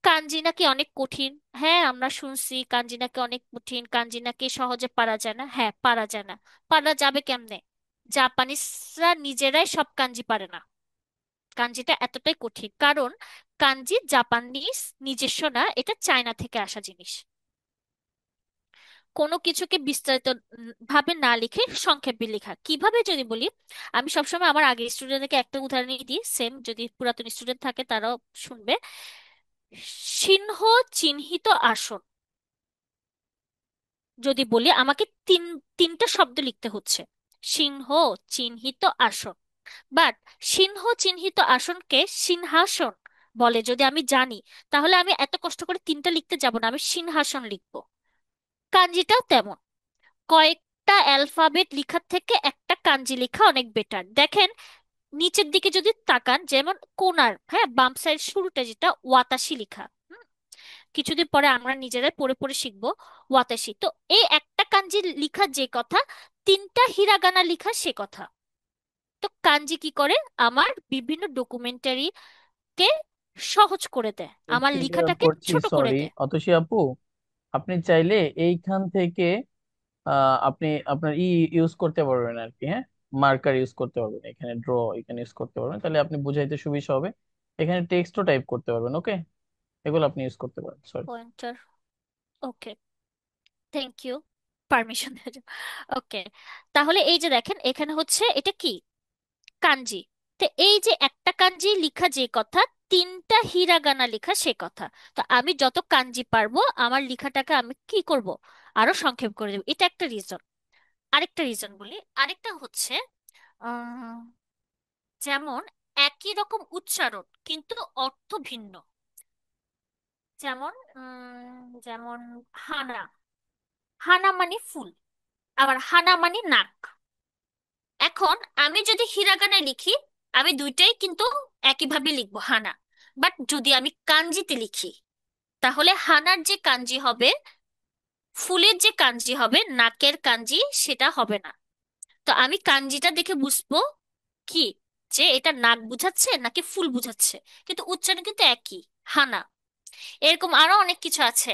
[SPEAKER 1] কাঞ্জি নাকি অনেক কঠিন। হ্যাঁ, আমরা শুনছি কাঞ্জি নাকি অনেক কঠিন, কাঞ্জি নাকি সহজে পারা যায় না। হ্যাঁ, পারা যায় না। পারা যাবে কেমনে? জাপানিজরা নিজেরাই সব কাঞ্জি পারে না। কাঞ্জিটা এতটাই কঠিন কারণ কাঞ্জি জাপানিজ নিজস্ব না, এটা চায়না থেকে আসা জিনিস। কোনো কিছুকে বিস্তারিত ভাবে না লিখে সংক্ষেপে লেখা কিভাবে যদি বলি, আমি সবসময় আমার আগের স্টুডেন্টকে একটা উদাহরণ দিই, সেম যদি পুরাতন স্টুডেন্ট থাকে তারাও শুনবে। সিংহ চিহ্নিত আসন, যদি বলি আমাকে তিনটা শব্দ লিখতে হচ্ছে, সিংহ চিহ্নিত আসন, বাট সিংহ চিহ্নিত আসনকে সিংহাসন বলে যদি আমি জানি, তাহলে আমি এত কষ্ট করে তিনটা লিখতে যাব না, আমি সিংহাসন লিখবো। কাঞ্জিটাও তেমন, কয়েকটা অ্যালফাবেট লেখার থেকে একটা কাঞ্জি লেখা অনেক বেটার। দেখেন নিচের দিকে যদি তাকান, যেমন কোনার, হ্যাঁ, বাম সাইড শুরুটা যেটা ওয়াতাসি লেখা, কিছুদিন পরে আমরা নিজেরাই পড়ে পড়ে শিখবো ওয়াতাসি। তো এই একটা কাঞ্জি লেখা যে কথা, তিনটা হিরাগানা লেখা সে কথা। তো কাঞ্জি কি করে, আমার বিভিন্ন ডকুমেন্টারি কে সহজ করে দেয়, আমার
[SPEAKER 2] একটু ইন্টারাপ্ট
[SPEAKER 1] লেখাটাকে
[SPEAKER 2] করছি,
[SPEAKER 1] ছোট করে
[SPEAKER 2] সরি
[SPEAKER 1] দেয়।
[SPEAKER 2] অতসী আপু। আপনি চাইলে এইখান থেকে আপনি আপনার ইউজ করতে পারবেন আর কি, হ্যাঁ। মার্কার ইউজ করতে পারবেন, এখানে ড্র এখানে ইউজ করতে পারবেন, তাহলে আপনি বুঝাইতে সুবিধা হবে। এখানে টেক্সটও টাইপ করতে পারবেন, ওকে। এগুলো আপনি ইউজ করতে পারেন, sorry.
[SPEAKER 1] Pointer, okay, thank you permission দেওয়ার জন্য। ওকে, তাহলে এই যে দেখেন এখানে হচ্ছে এটা কি, কাঞ্জি। তো এই যে একটা কাঞ্জি লেখা যে কথা, তিনটা হিরাগানা লেখা সে কথা। তো আমি যত কাঞ্জি পারবো আমার লেখাটাকে আমি কি করব, আরো সংক্ষেপ করে দেবো, এটা একটা রিজন। আরেকটা রিজন বলি, আরেকটা হচ্ছে আহ, যেমন একই রকম উচ্চারণ কিন্তু অর্থ ভিন্ন। যেমন যেমন হানা, হানা মানে ফুল, আবার হানা মানে নাক। এখন আমি যদি হিরাগানায় লিখি, আমি দুইটাই কিন্তু একইভাবে লিখবো হানা, বাট যদি আমি কাঞ্জিতে লিখি, তাহলে হানার যে কাঞ্জি হবে, ফুলের যে কাঞ্জি হবে, নাকের কাঞ্জি সেটা হবে না। তো আমি কাঞ্জিটা দেখে বুঝবো কি, যে এটা নাক বুঝাচ্ছে নাকি ফুল বুঝাচ্ছে, কিন্তু উচ্চারণ কিন্তু একই, হানা। এরকম আরো অনেক কিছু আছে,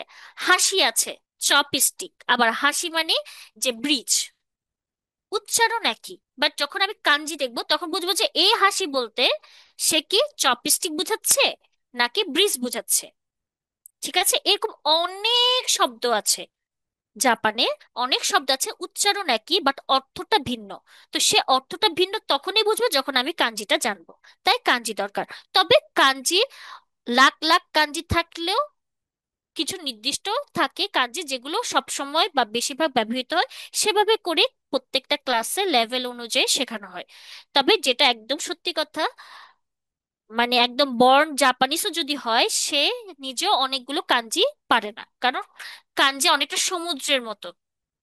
[SPEAKER 1] হাসি আছে, চপস্টিক, আবার হাসি মানে যে ব্রিজ, উচ্চারণ একই, বাট যখন আমি কাঞ্জি দেখবো তখন বুঝবো যে এই হাসি বলতে সে কি চপস্টিক বুঝাচ্ছে নাকি ব্রিজ বুঝাচ্ছে। ঠিক আছে, এরকম অনেক শব্দ আছে জাপানে, অনেক শব্দ আছে উচ্চারণ একই বাট অর্থটা ভিন্ন। তো সে অর্থটা ভিন্ন তখনই বুঝবো যখন আমি কাঞ্জিটা জানবো, তাই কাঞ্জি দরকার। তবে কাঞ্জি, লাখ লাখ কাঞ্জি থাকলেও কিছু নির্দিষ্ট থাকে কাঞ্জি যেগুলো সব সময় বা বেশিরভাগ ব্যবহৃত হয়, সেভাবে করে প্রত্যেকটা ক্লাসে লেভেল অনুযায়ী শেখানো হয়। তবে যেটা একদম সত্যি কথা, মানে একদম বর্ন জাপানিজও যদি হয়, সে নিজেও অনেকগুলো কাঞ্জি পারে না, কারণ কাঞ্জি অনেকটা সমুদ্রের মতো।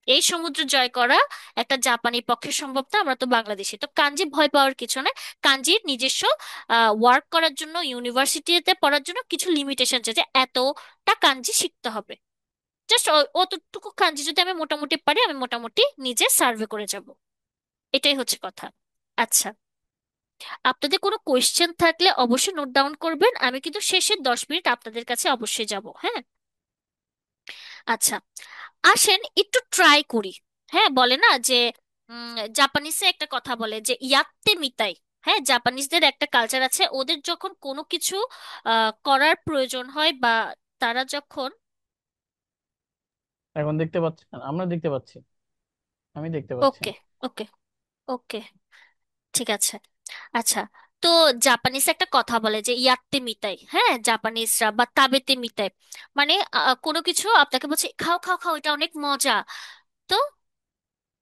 [SPEAKER 1] এই সমুদ্র জয় করা একটা জাপানি পক্ষে সম্ভব না, আমরা তো বাংলাদেশি, তো কাঞ্জি ভয় পাওয়ার কিছু না। কাঞ্জির নিজস্ব ওয়ার্ক করার জন্য, ইউনিভার্সিটিতে পড়ার জন্য কিছু লিমিটেশন আছে, যে এতটা কাঞ্জি শিখতে হবে। জাস্ট অতটুকু কাঞ্জি যদি আমি মোটামুটি পারি, আমি মোটামুটি নিজে সার্ভে করে যাব। এটাই হচ্ছে কথা। আচ্ছা, আপনাদের কোনো কোয়েশ্চেন থাকলে অবশ্যই নোট ডাউন করবেন, আমি কিন্তু শেষের 10 মিনিট আপনাদের কাছে অবশ্যই যাব, হ্যাঁ। আচ্ছা, আসেন একটু ট্রাই করি। হ্যাঁ, বলে না যে জাপানিসে একটা কথা বলে যে ইয়াত্তে মিতাই। হ্যাঁ, জাপানিজদের একটা কালচার আছে, ওদের যখন কোনো কিছু করার প্রয়োজন হয় বা তারা যখন,
[SPEAKER 2] এখন দেখতে পাচ্ছেন? আমরা দেখতে পাচ্ছি, আমি দেখতে পাচ্ছি।
[SPEAKER 1] ওকে, ওকে, ওকে, ঠিক আছে। আচ্ছা, তো জাপানিজ একটা কথা বলে যে ইয়াত্তে মিতাই, হ্যাঁ, জাপানিজরা বা তাবেতে মিতাই, মানে কোনো কিছু আপনাকে বলছে খাও খাও খাও, এটা অনেক মজা। তো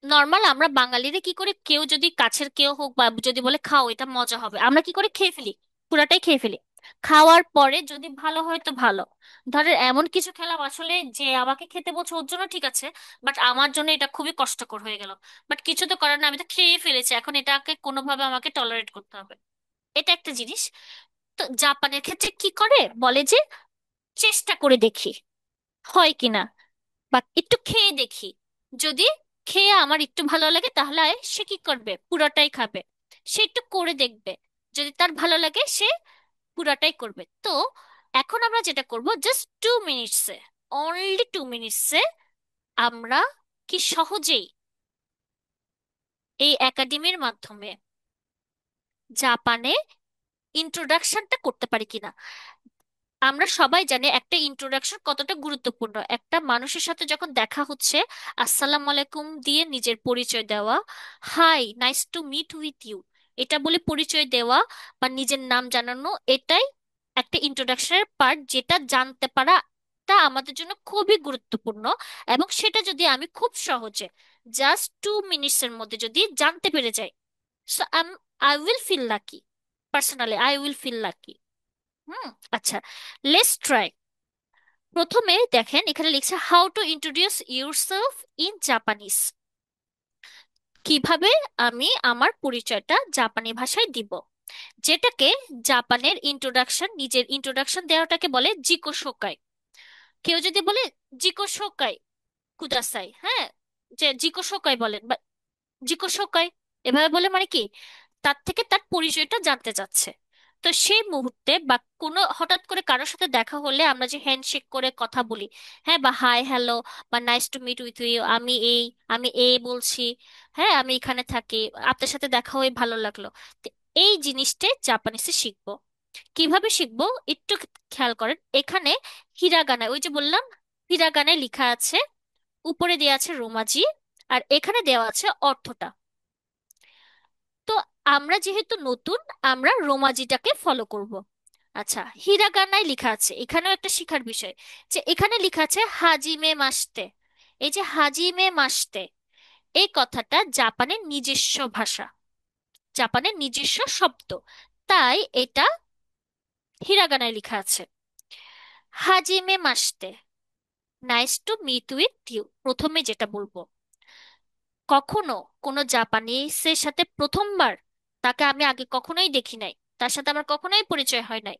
[SPEAKER 1] নর্মাল আমরা বাঙালিরা কি করে, কেউ যদি কাছের কেউ হোক বা যদি বলে খাও এটা মজা হবে, আমরা কি করে খেয়ে ফেলি, পুরাটাই খেয়ে ফেলি। খাওয়ার পরে যদি ভালো হয় তো ভালো, ধরেন এমন কিছু খেলাম আসলে যে আমাকে খেতে বলছে ওর জন্য ঠিক আছে, বাট আমার জন্য এটা খুবই কষ্টকর হয়ে গেল, বাট কিছু তো করার না, আমি তো খেয়ে ফেলেছি, এখন এটাকে কোনোভাবে আমাকে টলারেট করতে হবে। এটা একটা জিনিস। তো জাপানের ক্ষেত্রে কি করে, বলে যে চেষ্টা করে দেখি হয় কিনা, বা একটু খেয়ে দেখি, যদি খেয়ে আমার একটু ভালো লাগে তাহলে সে কি করবে, পুরোটাই খাবে। সে একটু করে দেখবে, যদি তার ভালো লাগে সে পুরাটাই করবে। তো এখন আমরা যেটা করব, জাস্ট 2 মিনিটসে, অনলি 2 মিনিটসে আমরা কি সহজেই এই একাডেমির মাধ্যমে জাপানে ইন্ট্রোডাকশনটা করতে পারি কিনা। আমরা সবাই জানি একটা ইন্ট্রোডাকশন কতটা গুরুত্বপূর্ণ, একটা মানুষের সাথে যখন দেখা হচ্ছে আসসালামু আলাইকুম দিয়ে নিজের পরিচয় দেওয়া, hi nice to meet with you, এটা বলে পরিচয় দেওয়া বা নিজের নাম জানানো, এটাই একটা ইন্ট্রোডাকশনের পার্ট, যেটা জানতে পারা তা আমাদের জন্য খুবই গুরুত্বপূর্ণ। এবং সেটা যদি আমি খুব সহজে জাস্ট 2 মিনিটসের মধ্যে যদি জানতে পেরে যাই, so I will feel lucky. Personally I will feel lucky. Hmm. আচ্ছা, লেটস ট্রাই। প্রথমে দেখেন এখানে লিখছে how to introduce yourself in Japanese. কিভাবে আমি আমার পরিচয়টা জাপানি ভাষায় দিব, যেটাকে জাপানের ইন্ট্রোডাকশন, নিজের ইন্ট্রোডাকশন দেওয়াটাকে বলে জিকোশোকাই। কেউ যদি বলে জিকোশোকাই কুদাসাই, হ্যাঁ, যে জিকোশোকাই বলেন বা জিকোশোকাই এভাবে বলে মানে কি, তার থেকে তার পরিচয়টা জানতে চাচ্ছে। তো সেই মুহূর্তে বা কোনো হঠাৎ করে কারোর সাথে দেখা হলে আমরা যে হ্যান্ডশেক করে কথা বলি, হ্যাঁ, বা হাই হ্যালো বা nice to meet with you, আমি এই বলছি, হ্যাঁ আমি এখানে থাকি, আপনার সাথে দেখা হয়ে ভালো লাগলো। তো এই জিনিসটাই জাপানিসে শিখবো। কিভাবে শিখবো একটু খেয়াল করেন। এখানে হিরাগানায়, ওই যে বললাম হিরাগানায় লেখা আছে, উপরে দেওয়া আছে রোমাজি, আর এখানে দেওয়া আছে অর্থটা। তো আমরা যেহেতু নতুন, আমরা রোমাজিটাকে ফলো করব। আচ্ছা, হিরাগানায় লেখা আছে, এখানেও একটা শিখার বিষয়, যে এখানে লেখা আছে হাজিমে মাসতে। এই যে হাজিমে মাসতে, এই কথাটা জাপানের নিজস্ব ভাষা, জাপানের নিজস্ব শব্দ, তাই এটা হিরাগানায় লেখা আছে। হাজিমে মাসতে, nice to meet with you, প্রথমে যেটা বলবো। কখনো কোনো জাপানিসের সাথে প্রথমবার, তাকে আমি আগে কখনোই দেখি নাই, তার সাথে আমার কখনোই পরিচয় হয় নাই,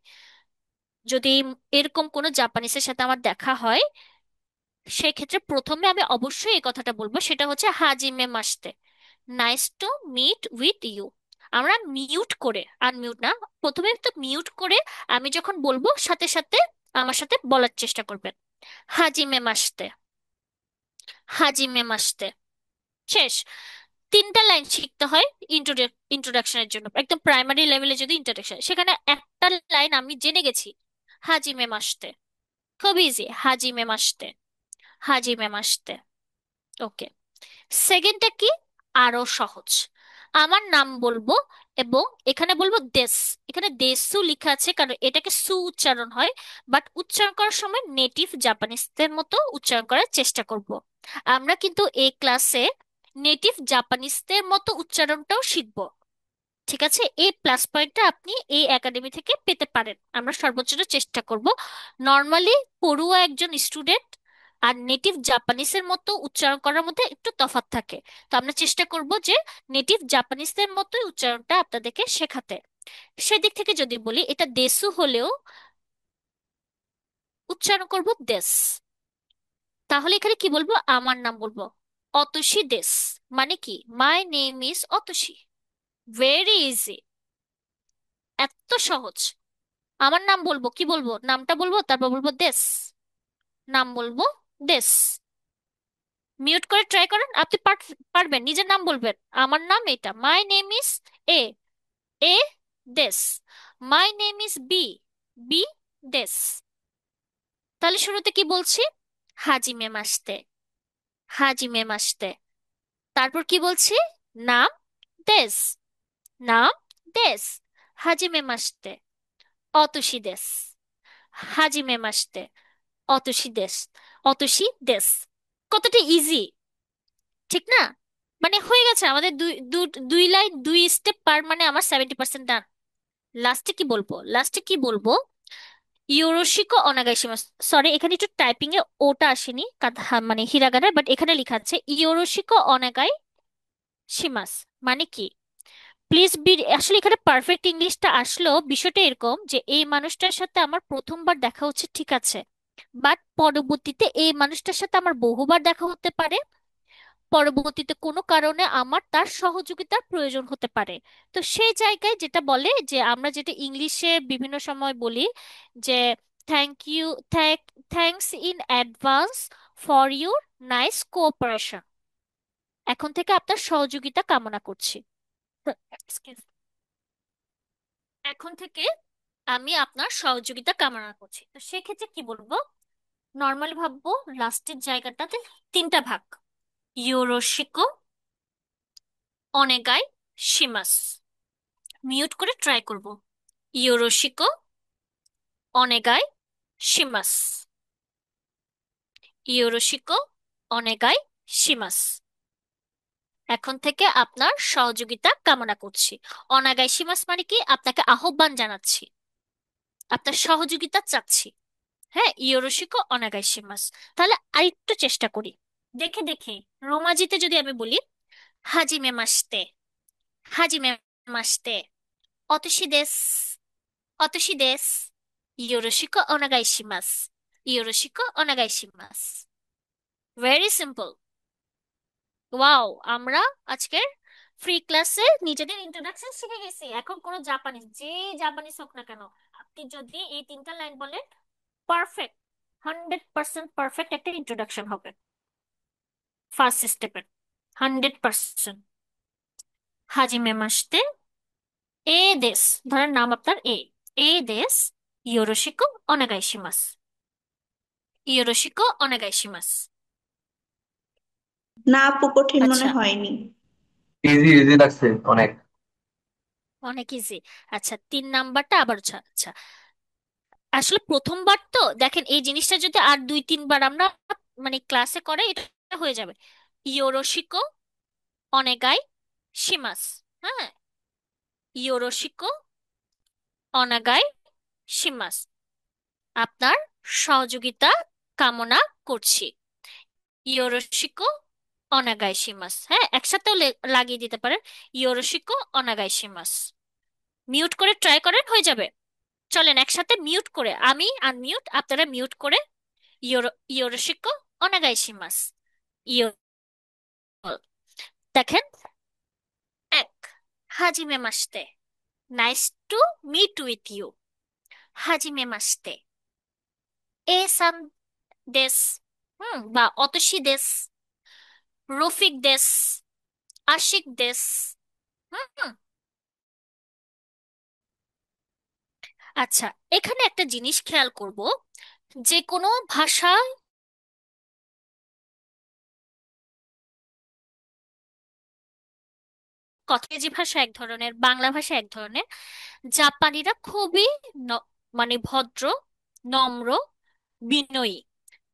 [SPEAKER 1] যদি এরকম কোনো জাপানিসের সাথে আমার দেখা হয়, সেক্ষেত্রে প্রথমে আমি অবশ্যই এই কথাটা বলবো, সেটা হচ্ছে হাজিমে মাসতে, nice to meet with you. আমরা মিউট করে, আনমিউট না, প্রথমে তো মিউট করে আমি যখন বলবো সাথে সাথে আমার সাথে বলার চেষ্টা করবেন, হাজিমে মাসতে, হাজিমে মাসতে। শেষ। 3টা লাইন শিখতে হয় ইন্ট্রোডাকশনের জন্য, একদম প্রাইমারি লেভেলে যদি ইন্ট্রোডাকশন, সেখানে একটা লাইন আমি জেনে গেছি, হাজিমে মাসতে। খুব ইজি, হাজিমে মাসতে, হাজিমে মাসতে। ওকে। সেকেন্ডটা কি? আরো সহজ। আমার নাম বলবো এবং এখানে বলবো দেশ। এখানে দেশু লেখা আছে কারণ এটাকে সু উচ্চারণ হয়, বাট উচ্চারণ করার সময় নেটিভ জাপানিজদের মতো উচ্চারণ করার চেষ্টা করব। আমরা কিন্তু এই ক্লাসে নেটিভ জাপানিজদের মতো উচ্চারণটাও শিখবো। ঠিক আছে, এই প্লাস পয়েন্টটা আপনি এই একাডেমি থেকে পেতে পারেন, আমরা সর্বোচ্চটা চেষ্টা করব। নর্মালি পড়ুয়া একজন স্টুডেন্ট আর নেটিভ জাপানিসের মতো উচ্চারণ করার মধ্যে একটু তফাৎ থাকে। তো আমরা চেষ্টা করব যে নেটিভ জাপানিসদের মতোই উচ্চারণটা আপনাদেরকে শেখাতে। সেদিক থেকে যদি বলি, এটা দেশু হলেও উচ্চারণ করব দেশ। তাহলে এখানে কি বলবো? আমার নাম বলবো অতসী দেশ। মানে কি, মাই name is Atasi. Very easy, এত সহজ। আমার নাম বলবো, কি বলবো, নামটা বলবো, তারপর বলবো দেশ, নাম বলবো দেশ। মিউট করে ট্রাই করেন, আপনি পারবেন, নিজের নাম বলবেন। আমার নাম এটা, মাই নেম ইজ এ, এ দেশ। My name is B, B দেশ। তাহলে শুরুতে কি বলছি? হাজিমে মাসতে, হাজিমে মাসতে। তারপর কি বলছি? নাম দেশ, নাম দেশ। হাজিমে মাসতে, অতসী দেশ, হাজিমে মাসতে, অতসী দেশ, অতসী দেশ। কতটা ইজি, ঠিক না? মানে হয়ে গেছে আমাদের দুই দুই লাইন, 2 স্টেপ পার, মানে আমার 70% ডান। লাস্টে কি বলবো? লাস্টে কি বলবো? ইয়োরোশিকো অনাগাইশিমাস। সরি, এখানে একটু টাইপিং এ ওটা আসেনি, মানে হিরাগানায়, বাট এখানে লেখা আছে ইয়োরোশিকো অনাগাই শিমাস। মানে কি, প্লিজ বি। আসলে এখানে পারফেক্ট ইংলিশটা আসলো, বিষয়টা এরকম যে এই মানুষটার সাথে আমার প্রথমবার দেখা হচ্ছে, ঠিক আছে, বাট পরবর্তীতে এই মানুষটার সাথে আমার বহুবার দেখা হতে পারে, পরবর্তীতে কোনো কারণে আমার তার সহযোগিতার প্রয়োজন হতে পারে। তো সেই জায়গায় যেটা বলে, যে আমরা যেটা ইংলিশে বিভিন্ন সময় বলি, যে thank you, thanks in advance for your nice cooperation. এখন থেকে আপনার সহযোগিতা কামনা করছি। Excuse me. এখন থেকে আমি আপনার সহযোগিতা কামনা করছি। তো সেক্ষেত্রে কি বলবো? নর্মালি ভাববো লাস্টের জায়গাটাতে 3টা ভাগ, ইউরোশিকো অনেগাই শিমাস। মিউট করে ট্রাই করব, ইয়োরোশিকো অনেগাই শিমাস। ইয়োরোশিকো অনেগাই শিমাস। এখন থেকে আপনার সহযোগিতা কামনা করছি। অনাগাই শিমাস মানে কি, আপনাকে আহ্বান জানাচ্ছি, আপনার সহযোগিতা চাচ্ছি। হ্যাঁ, ইয়োরোশিকো অনাগাই শিমাস। তাহলে আরেকটু চেষ্টা করি, দেখে দেখে। রোমাজিতে যদি আমি বলি, হাজিমে মাসতে, হাজিমে মাসতে, অতসি দেস, অতসি দেস, ইয়োরোশিকো অনাগাই শিমাস, ইয়োরোশিকো অনাগাই শিমাস। Very simple. ওয়াও, আমরা আজকের ফ্রি ক্লাসে নিজেদের ইন্ট্রোডাকশন শিখে গেছি। এখন কোনো জাপানিজ, যে জাপানিজ হোক না কেন, আপনি যদি এই তিনটা লাইন বলেন, পারফেক্ট, 100% পারফেক্ট একটা ইন্ট্রোডাকশন হবে ফার্স্ট স্টেপের, 100%। হাজিমে মাসতে, এ দেশ, ধরেন নাম আপনার এ, এ দেশ, ইয়োরোশিকো অনেগাইশিমাস, ইয়োরোশিকো অনেগাইশিমাস।
[SPEAKER 3] না আপু, কঠিন মনে
[SPEAKER 1] আচ্ছা,
[SPEAKER 3] হয়নি।
[SPEAKER 4] ইজি ইজি লাগছে অনেক।
[SPEAKER 1] অনেক ইজি। আচ্ছা, 3 নাম্বারটা আবার, আচ্ছা আচ্ছা, আসলে প্রথমবার তো দেখেন, এই জিনিসটা যদি আর 2-3 বার আমরা মানে ক্লাসে করে, এটা হয়ে যাবে। ইয়োরোশিকো অনেগাই শিমাস। হ্যাঁ, ইয়োরোশিকো অনাগাই শিমাস, আপনার সহযোগিতা কামনা করছি। ইয়োরোশিকো অনাগাই শিমাস, হ্যাঁ একসাথেও লাগিয়ে দিতে পারেন, ইয়োরোশিকো অনাগাই শিমাস। মিউট করে ট্রাই করেন, হয়ে যাবে। চলেন একসাথে মিউট করে, আমি আনমিউট, আপনারা মিউট করে, ইয়োরোশিকো অনাগাই শিমাস। ইয়ো, দেখেন। এক, হাজিমে মাসতে, nice to meet with you. হাজিমে মাসতে, এ সান দেশ, বা অতসী দেশ, রফিক দেশ, আশিক দেশ। হুম। আচ্ছা, এখানে একটা জিনিস খেয়াল করব, যে কোনো ভাষায়, ইংরেজি ভাষা এক ধরনের, বাংলা ভাষা এক ধরনের। জাপানিরা খুবই মানে ভদ্র, নম্র, বিনয়ী।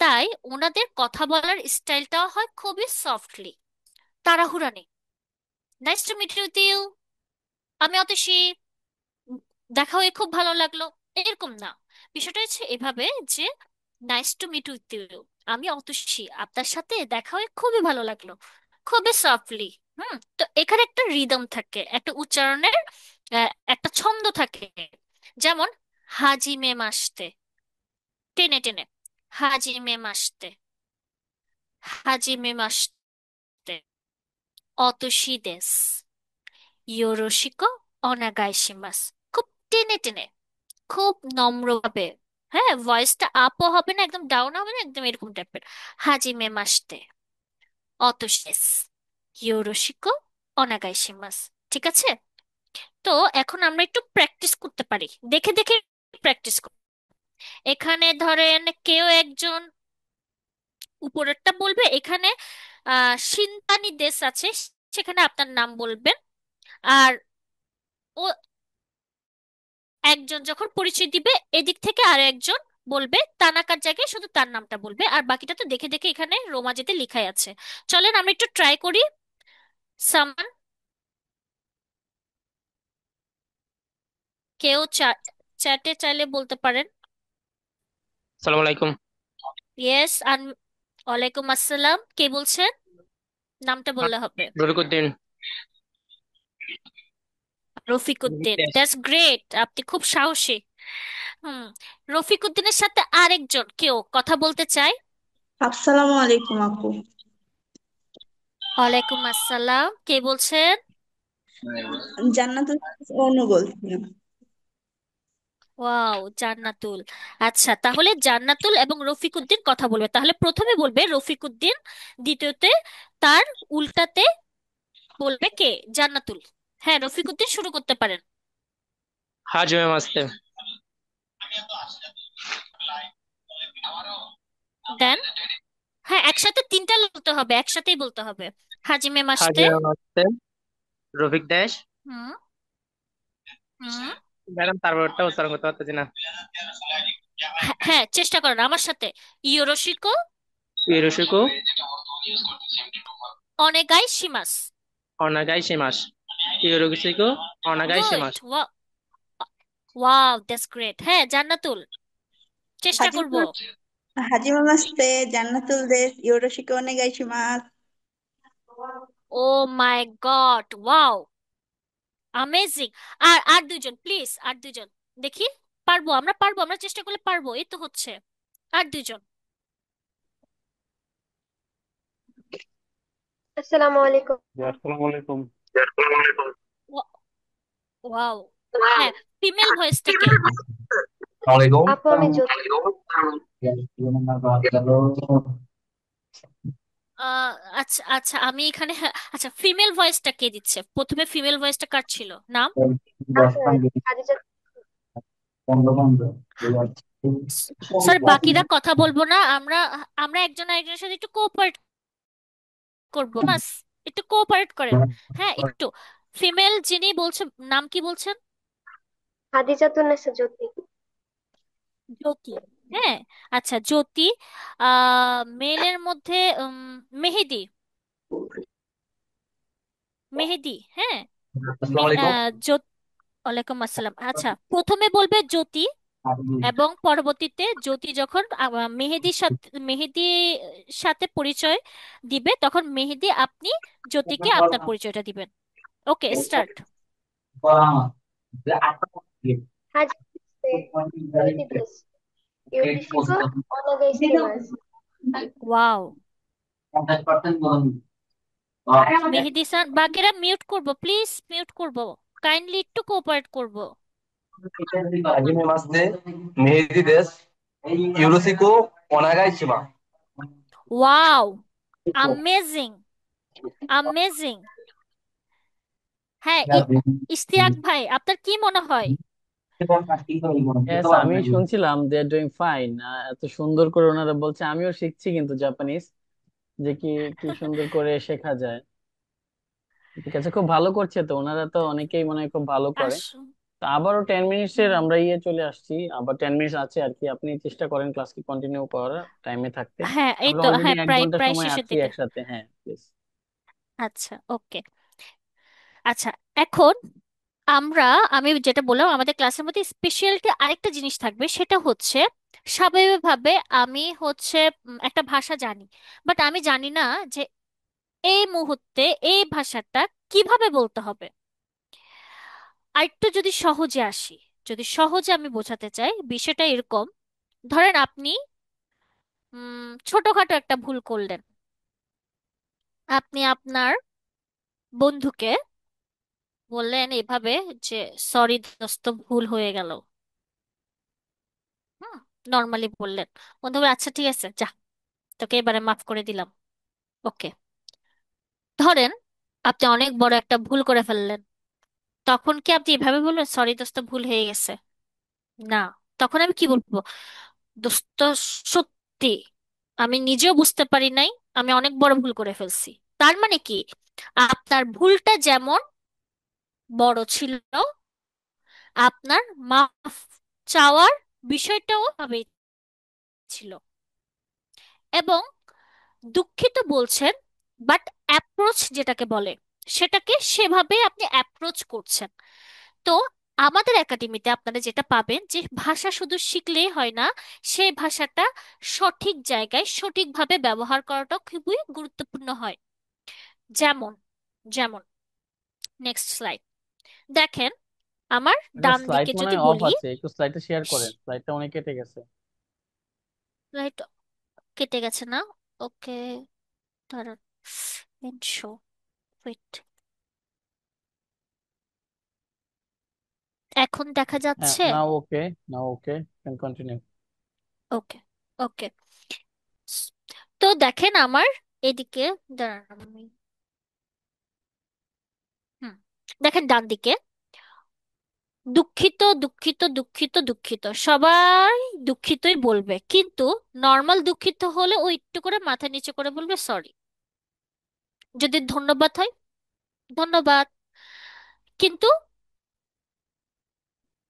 [SPEAKER 1] তাই ওনাদের কথা বলার স্টাইলটাও হয় খুবই সফটলি, তাড়াহুড়া নেই। নাইস টু মিট ইউ, আমি অতসী, দেখা হয়ে খুব ভালো লাগলো, এরকম না। বিষয়টা হচ্ছে এভাবে যে, nice to meet with you, আমি অতসী, আপনার সাথে দেখা হয়ে খুবই ভালো লাগলো, খুবই সফটলি। তো এখানে একটা রিদম থাকে, একটা উচ্চারণের একটা ছন্দ থাকে। যেমন হাজিমে মাসতে, টেনে টেনে, হাজিমে মাসতে, হাজিমে মাসতে, অতসী দেস, ইয়োরোশিকো অনাগাইশিমাস। খুব টেনে টেনে, খুব নম্রভাবে। হ্যাঁ, ভয়েসটা আপও হবে না, একদম ডাউন হবে না, একদম এরকম টাইপের। হাজিমে মাসতে, অতোশেস, ইয়োরোশিকো অনাগাইশিমাস। ঠিক আছে? তো এখন আমরা একটু প্র্যাকটিস করতে পারি, দেখে দেখে প্র্যাকটিস করি। এখানে ধরেন কেউ একজন উপরেরটা বলবে, এখানে সিনতানি দেশ আছে, সেখানে আপনার নাম বলবেন। আর ও একজন যখন পরিচয় দিবে, এদিক থেকে আরো একজন বলবে, তানাকার জায়গায় শুধু তার নামটা বলবে, আর বাকিটা তো দেখে দেখে এখানে রোমাজিতে লেখাই আছে। চলেন আমরা একটু ট্রাই করি। সামান, কেউ চ্যাটে চাইলে বলতে পারেন।
[SPEAKER 5] সালাম আলাইকুম।
[SPEAKER 1] ইয়েস, আর ওয়ালাইকুম আসসালাম, কে বলছেন? নামটা বললে হবে।
[SPEAKER 5] রফিকুদ্দিন।
[SPEAKER 1] রফিকুদ্দিন, দ্যাটস গ্রেট, আপনি খুব সাহসী। হুম, রফিকুদ্দিনের সাথে আরেকজন কেউ কথা বলতে চায়?
[SPEAKER 3] আসসালামু আলাইকুম আপু।
[SPEAKER 1] ওয়ালাইকুম আসসালাম, কে বলছেন?
[SPEAKER 3] জান্নাতুল অনু বলছিলাম।
[SPEAKER 1] ওয়াও, জান্নাতুল। আচ্ছা, তাহলে জান্নাতুল এবং রফিকুদ্দিন কথা বলবে। তাহলে প্রথমে বলবে রফিকুদ্দিন, দ্বিতীয়তে তার উল্টাতে বলবে কে? জান্নাতুল। হ্যাঁ, রফিকুদ্দিন শুরু করতে পারেন।
[SPEAKER 5] হাজ ম্যাম আসতে।
[SPEAKER 1] দেন, হ্যাঁ একসাথে তিনটা বলতে হবে, একসাথেই বলতে হবে। হাজিমে
[SPEAKER 5] হাজ
[SPEAKER 1] মাসতে।
[SPEAKER 5] ম্যাম আসতে, রফিক দেশ।
[SPEAKER 1] হুম। হুম।
[SPEAKER 5] ম্যাডাম তারপরটা উচ্চারণ করতে পারতেছি না।
[SPEAKER 1] হ্যাঁ হ্যাঁ, চেষ্টা করেন আমার সাথে। ইয়োরোশিকো
[SPEAKER 5] ইউরোশিকো
[SPEAKER 1] অনেগাই শিমাস।
[SPEAKER 5] অনাগাই শিমাস। ইউরোশিকো অনাগাই
[SPEAKER 1] গুড।
[SPEAKER 5] শিমাস।
[SPEAKER 1] Wow, that's great. হ্যাঁ, জান্নাতুল, চেষ্টা করব।
[SPEAKER 3] হাজিমা হাজিমা মাস্তে জান্নাতুল দেশ ইয়োরোশিকে ওনেগাইশিমাস।
[SPEAKER 1] Oh my God, wow, amazing. আর আর দুইজন প্লিজ, আর দুইজন দেখি। পারবো, আমরা পারবো, আমরা চেষ্টা করলে পারবো, এই তো হচ্ছে। আর দুইজন।
[SPEAKER 6] আসসালামু আলাইকুম।
[SPEAKER 7] জি, আসসালামু আলাইকুম।
[SPEAKER 1] ওয়াও। হ্যাঁ, ফিমেল ভয়েসটা কে?
[SPEAKER 4] আসসালামু
[SPEAKER 6] আপু আমি জ্যোতি।
[SPEAKER 4] আলাইকুম।
[SPEAKER 1] আহ, আচ্ছা আচ্ছা, আমি এখানে, হ্যাঁ, আচ্ছা, ফিমেল ভয়েসটা কে দিচ্ছে? প্রথমে ফিমেল ভয়েসটা কার ছিল নাম?
[SPEAKER 6] আপনার খাদিজা।
[SPEAKER 1] স্যার, বাকিরা কথা বলবো না, আমরা আমরা একজন আরেকজনের সাথে একটু কোঅপারেট করবো বাস। একটু কোঅপারেট করেন। হ্যাঁ, একটু। ফিমেল যিনি বলছে, নাম কি বলছেন?
[SPEAKER 6] খাদিজাতুন্নেসা জ্যোতি।
[SPEAKER 1] জ্যোতি। হ্যাঁ, আচ্ছা, জ্যোতি। মেলের মধ্যে মেহেদি। মেহেদি, হ্যাঁ।
[SPEAKER 4] আসসালামু আলাইকুম।
[SPEAKER 1] ওয়ালাইকুম আসসালাম। আচ্ছা, প্রথমে বলবে জ্যোতি, এবং পরবর্তীতে জ্যোতি যখন মেহেদির সাথে পরিচয় দিবে, তখন মেহেদি আপনি জ্যোতিকে আপনার পরিচয়টা দিবেন। ওকে, স্টার্ট।
[SPEAKER 6] হাজি মাস্তে জ্যোতি দেশ ইউরোশিকো ওনেগাইশিমাস।
[SPEAKER 1] ওয়াও। মেহেদি সান, বাকিরা মিউট করব প্লিজ, মিউট করব। কাইন্ডলি একটু কোঅপারেট করব।
[SPEAKER 4] হাজিমে মাসতে মেহেদি দেশ ইউরোসিকো অনাগাই সীমা।
[SPEAKER 1] Wow, amazing, amazing. হ্যাঁ, ইশতিয়াক ভাই, আপনার কি মনে হয়?
[SPEAKER 2] Yes, আমি শুনছিলাম দে আর ডুইং ফাইন। এত সুন্দর করে ওনারা বলছে, আমিও শিখছি কিন্তু জাপানিজ, যে কি কি সুন্দর করে শেখা যায়। ঠিক আছে, খুব ভালো করছে তো ওনারা, তো অনেকেই মনে হয় খুব ভালো করে।
[SPEAKER 1] আস
[SPEAKER 2] তো আবারও 10 মিনিটসের
[SPEAKER 1] হুম,
[SPEAKER 2] আমরা চলে আসছি, আবার 10 মিনিট আছে আর কি। আপনি চেষ্টা করেন ক্লাসকে কন্টিনিউ করার, টাইমে থাকতে।
[SPEAKER 1] হ্যাঁ, এই
[SPEAKER 2] আমরা
[SPEAKER 1] তো,
[SPEAKER 2] অলরেডি
[SPEAKER 1] হ্যাঁ,
[SPEAKER 2] এক
[SPEAKER 1] প্রায়
[SPEAKER 2] ঘন্টা
[SPEAKER 1] প্রায়
[SPEAKER 2] সময়
[SPEAKER 1] শেষের
[SPEAKER 2] আছি
[SPEAKER 1] দিকে।
[SPEAKER 2] একসাথে, হ্যাঁ প্লিজ।
[SPEAKER 1] আচ্ছা, ওকে। আচ্ছা, এখন আমরা, আমি যেটা বললাম, আমাদের ক্লাসের মধ্যে স্পেশালিটি আরেকটা জিনিস থাকবে, সেটা হচ্ছে স্বাভাবিকভাবে আমি হচ্ছে একটা ভাষা জানি, বাট আমি জানি না যে এই মুহূর্তে এই ভাষাটা কিভাবে বলতে হবে। আরেকটু যদি সহজে আসি, যদি সহজে আমি বোঝাতে চাই, বিষয়টা এরকম। ধরেন আপনি ছোটখাটো একটা ভুল করলেন। আপনি আপনার বন্ধুকে বললেন এভাবে যে, সরি দোস্ত, ভুল হয়ে গেল। হুম, নর্মালি বললেন। বন্ধু বলল, আচ্ছা ঠিক আছে, যা, তোকে এবারে মাফ করে দিলাম। ওকে। ধরেন আপনি অনেক বড় একটা ভুল করে ফেললেন, তখন কি আপনি এভাবে বলবেন, সরি দোস্ত, ভুল হয়ে গেছে? না। তখন আমি কি বলবো? দোস্ত, সত্যি আমি নিজেও বুঝতে পারি নাই, আমি অনেক বড় ভুল করে ফেলছি। তার মানে কি, আপনার ভুলটা যেমন বড় ছিল, আপনার মাফ চাওয়ার বিষয়টাও ভাবেই ছিল। এবং দুঃখিত বলছেন, বাট অ্যাপ্রোচ যেটাকে বলে, সেটাকে সেভাবে আপনি অ্যাপ্রোচ করছেন। তো আমাদের একাডেমিতে আপনারা যেটা পাবেন, যে ভাষা শুধু শিখলেই হয় না, সেই ভাষাটা সঠিক জায়গায় সঠিকভাবে ব্যবহার করাটা খুবই গুরুত্বপূর্ণ হয়। যেমন, যেমন নেক্সট স্লাইড দেখেন। আমার
[SPEAKER 2] আপনার
[SPEAKER 1] ডান
[SPEAKER 2] স্লাইড
[SPEAKER 1] দিকে
[SPEAKER 2] মনে
[SPEAKER 1] যদি
[SPEAKER 2] হয় অফ
[SPEAKER 1] বলি,
[SPEAKER 2] আছে, একটু স্লাইডটা শেয়ার করেন, স্লাইডটা অনেক কেটে গেছে।
[SPEAKER 1] স্লাইড কেটে গেছে না? ওকে, দাঁড়ান, শো, ওয়েট। এখন দেখা
[SPEAKER 2] হ্যাঁ,
[SPEAKER 1] যাচ্ছে?
[SPEAKER 2] নাও ওকে, নাও ওকে, ক্যান কন্টিনিউ।
[SPEAKER 1] ওকে, ওকে। তো দেখেন আমার এদিকে, দাঁড়ান আমি, হুম, দেখেন ডান দিকে, দুঃখিত, দুঃখিত, দুঃখিত, দুঃখিত, সবাই দুঃখিতই বলবে, কিন্তু নর্মাল দুঃখিত হলে ও একটু করে মাথা নিচু করে বলবে সরি। যদি ধন্যবাদ হয়, ধন্যবাদ। কিন্তু